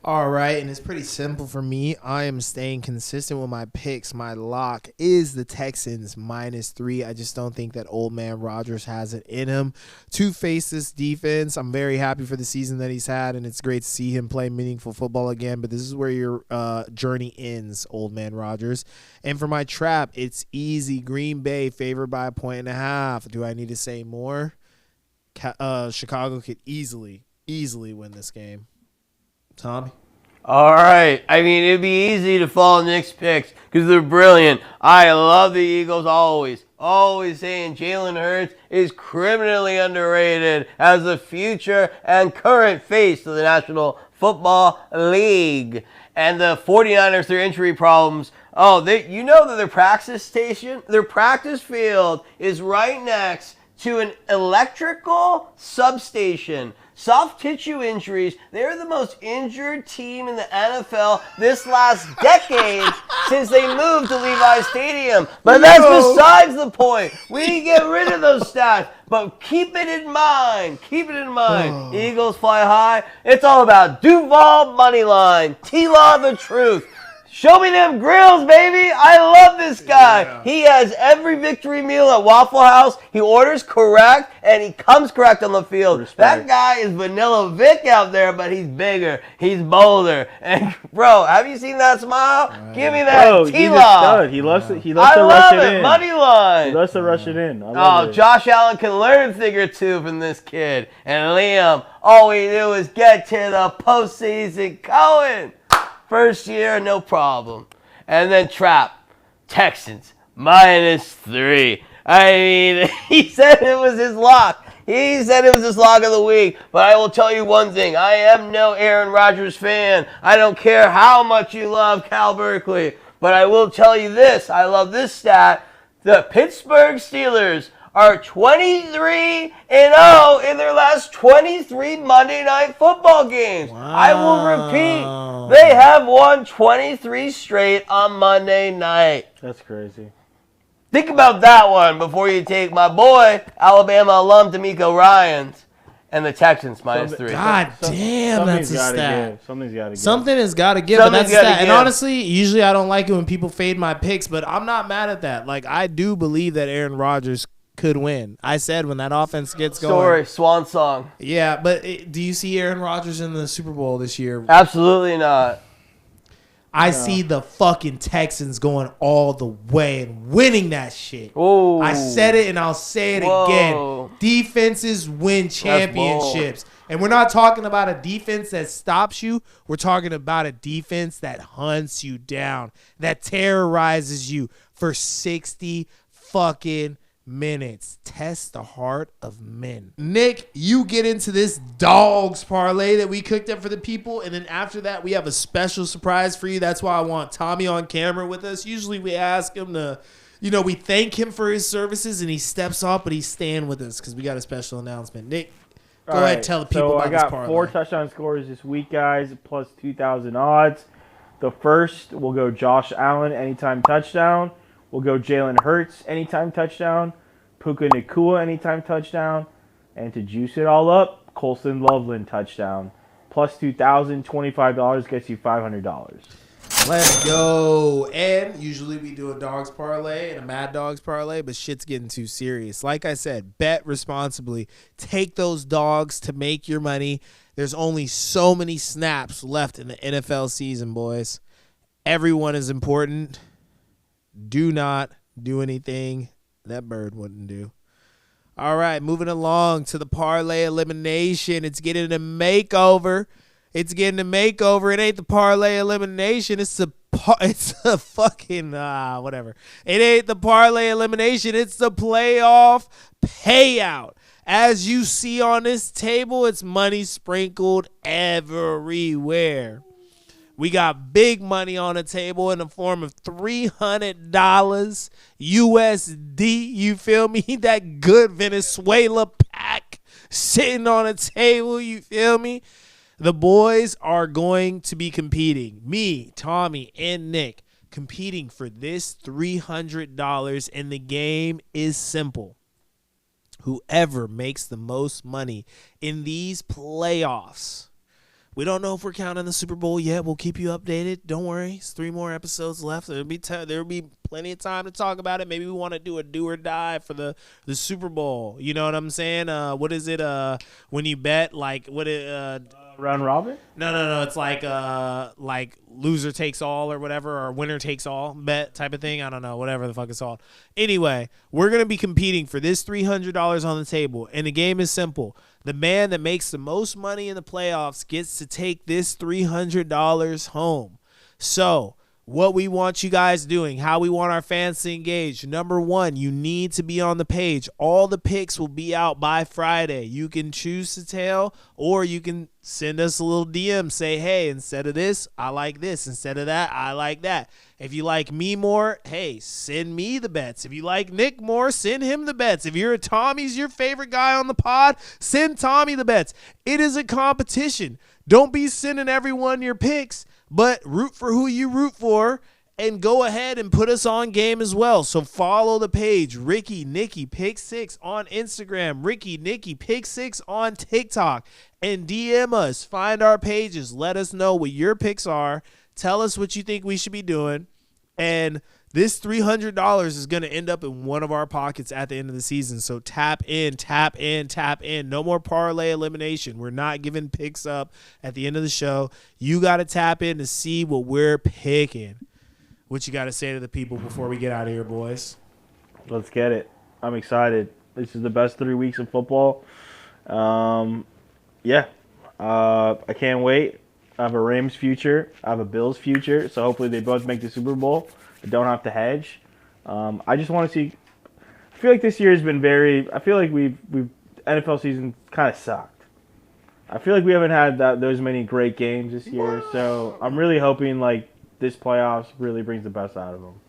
All right, and it's pretty simple for me. I am staying consistent with my picks. My lock is the Texans minus 3. I just don't think that old man Rodgers has it in him to face this defense. I'm very happy for the season that he's had, and it's great to see him play meaningful football again. But this is where your journey ends, old man Rodgers. And for my trap, it's easy. Green Bay favored by 1.5. Do I need to say more? Chicago could easily win this game. Tommy? All right. I mean, it'd be easy to follow Nick's picks because they're brilliant. I love the Eagles always. Always saying Jalen Hurts is criminally underrated as the future and current face of the National Football League. And the 49ers, their injury problems. You know that their practice field is right next to an electrical substation. Soft tissue injuries. They're the most injured team in the NFL this last decade since they moved to Levi's Stadium. But that's besides the point. We can get rid of those stats. But keep it in mind. Eagles fly high. It's all about Duval money line. T-Law the truth. Show me them grills, baby. I love this guy. Yeah. He has every victory meal at Waffle House. He orders correct, and he comes correct on the field. Respect. That guy is Vanilla Vic out there, but he's bigger. He's bolder. And, bro, have you seen that smile? Give me that Bro, he's a T-Law. stud. He loves to I rush love it it. in. Money line. He loves to rush it in. I love Oh, it. Josh Allen can learn a thing or two from this kid. And Liam, all we do is get to the postseason going. First year, no problem. And then Trap, Texans, -3. I mean, he said it was his lock. He said it was his lock of the week. But I will tell you one thing. I am no Aaron Rodgers fan. I don't care how much you love Cal Berkeley. But I will tell you this. I love this stat. The Pittsburgh Steelers are 23-0 in their last 23 Monday Night Football games. Wow. I will repeat, they have won 23 straight on Monday night. That's crazy. Think about that one before you take my boy, Alabama alum D'Amico Ryans, and the Texans -3. God damn, that's a stat. Something's got to give. Something has got to give, but Something's that's a gotta stat. And give. honestly, usually I don't like it when people fade my picks, but I'm not mad at that. Like, I do believe that Aaron Rodgers could win. I said when that offense gets going. Story, swan song. Yeah, but do you see Aaron Rodgers in the Super Bowl this year? Absolutely not. I see the fucking Texans going all the way and winning that shit. Ooh. I said it and I'll say it Whoa. again. Defenses win championships. And we're not talking about a defense that stops you. We're talking about a defense that hunts you down, that terrorizes you for 60 fucking minutes. Test the heart of men. Nick, you get into this dogs parlay that we cooked up for the people, and then after that we have a special surprise for you. That's why I want Tommy on camera with us. Usually we ask him to, we thank him for his services, and he steps off, but he's staying with us because we got a special announcement. Nick, go All ahead, right, tell the people so about this I got parlay. 4 touchdown scores this week, guys, plus 2,000 odds. The first will go Josh Allen, anytime touchdown. We'll go Jalen Hurts, anytime touchdown. Puka Nacua, anytime touchdown. And to juice it all up, Colston Loveland, touchdown. Plus 2,000, $25 gets you $500. Let's go. And usually we do a dogs parlay and a mad dogs parlay, but shit's getting too serious. Like I said, bet responsibly. Take those dogs to make your money. There's only so many snaps left in the NFL season, boys. Everyone is important. Do not do anything that bird wouldn't do. All right, moving along to the parlay elimination. It's getting a makeover. It ain't the parlay elimination. It's a fucking whatever. It ain't the parlay elimination. It's the playoff payout. As you see on this table, it's money sprinkled everywhere. We got big money on the table in the form of $300 USD. You feel me? That good Venezuela pack sitting on a table. You feel me? The boys are going to be competing. Me, Tommy, and Nick competing for this $300. And the game is simple. Whoever makes the most money in these playoffs. We don't know if we're counting the Super Bowl yet. We'll keep you updated. Don't worry. It's 3 more episodes left. There'll be plenty of time to talk about it. Maybe we want to do a do or die for the Super Bowl. You know what I'm saying? What is it? When you bet, Round robin? No. It's like loser takes all or whatever, or winner takes all bet type of thing. I don't know, whatever the fuck it's called. Anyway, we're gonna be competing for this $300 on the table, and the game is simple. The man that makes the most money in the playoffs gets to take this $300 home. So, what we want you guys doing, how we want our fans to engage. Number 1, you need to be on the page. All the picks will be out by Friday. You can choose to tail, or you can send us a little DM. Say, hey, instead of this, I like this. Instead of that, I like that. If you like me more, hey, send me the bets. If you like Nick more, send him the bets. If you're a Tommy's your favorite guy on the pod, send Tommy the bets. It is a competition. Don't be sending everyone your picks, but root for who you root for and go ahead and put us on game as well. So follow the page, Ricky Nicky Pick 6 on Instagram, Ricky Nicky Pick 6 on TikTok, and DM us. Find our pages. Let us know what your picks are. Tell us what you think we should be doing. And this $300 is going to end up in one of our pockets at the end of the season. So tap in, tap in, tap in. No more parlay elimination. We're not giving picks up at the end of the show. You got to tap in to see what we're picking. What you got to say to the people before we get out of here, boys? Let's get it. I'm excited. This is the best 3 weeks of football. Yeah. I can't wait. I have a Rams future. I have a Bills future. So hopefully they both make the Super Bowl. I don't have to hedge. I just want to see. I feel like this year has been very. I feel like we've NFL season kind of sucked. I feel like we haven't had those many great games this year. So I'm really hoping like this playoffs really brings the best out of them.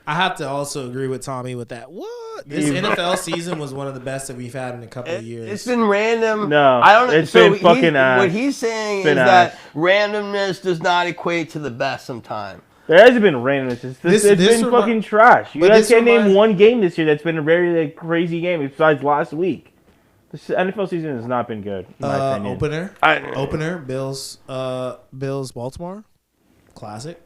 I have to also agree with Tommy with that. What? This NFL season was one of the best that we've had in a couple of years. It's been random. No, I don't know. it's been fucking ass. What he's saying is been that ass. randomness does not equate to the best sometimes. There hasn't been randomness. It's been fucking trash. You guys can't name one game this year that's been a very crazy game besides last week. This NFL season has not been good, in my opinion. Opener, Bills, Baltimore, classic.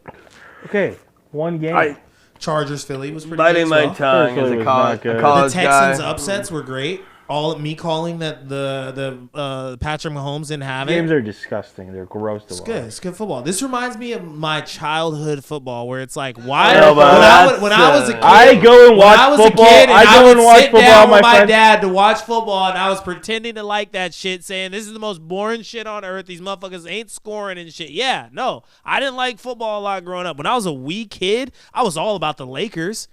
Okay, one game. Chargers, Philly was pretty Biting good my as well. tongue as a college The guy. Texans upsets were great. All me calling that the Patrick Mahomes didn't have it. Games are disgusting. They're gross to It's watch. good. It's good football. This reminds me of my childhood football, where it's like, why? No, but when I was a kid, I go and watch when I was football. a kid, and I go and watch sit football down with with my my friends. dad to watch football, and I was pretending to like that shit, saying this is the most boring shit on earth. These motherfuckers ain't scoring and shit. Yeah, no, I didn't like football a lot growing up. When I was a wee kid, I was all about the Lakers.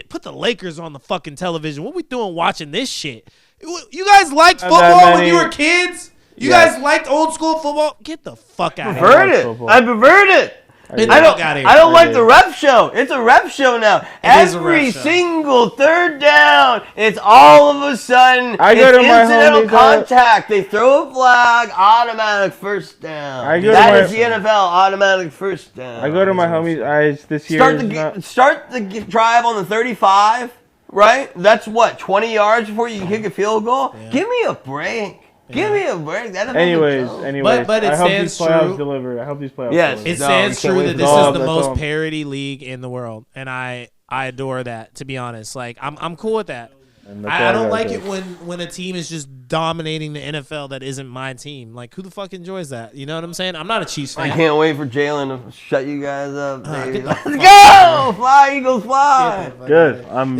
Put the Lakers on the fucking television. What we doing watching this shit? You guys liked football when you were kids? You guys liked old school football? Get the fuck out of here. I pervert it. I don't like the ref show. It's a ref show now. Every single third down, it's all of a sudden it's incidental contact. They throw a flag, automatic first down. That is the NFL, automatic first down. I go to my homies this year. Start the drive on the 35, right? That's what, 20 yards before you can kick a field goal? Yeah. Give me a break. Give me a break. Anyways, but it stands true. I hope these playoffs deliver. It stands true that this is the most parity league in the world, and I adore that. To be honest, like I'm cool with that. I don't like it when a team is just dominating the NFL that isn't my team. Like, who the fuck enjoys that? You know what I'm saying? I'm not a Chiefs fan. I can't wait for Jalen to shut you guys up, baby. Let's go! Fly, Eagles, fly! Good. I'm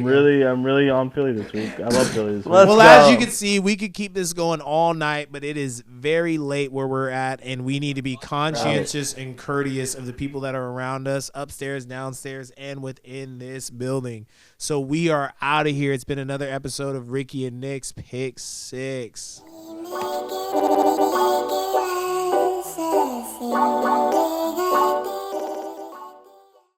really on Philly this week. I love Philly this week. Well, as you can see, we could keep this going all night, but it is very late where we're at, and we need to be conscientious and courteous of the people that are around us, upstairs, downstairs, and within this building. So we are out of here. It's been another episode of Ricky and Nick's Pick 6.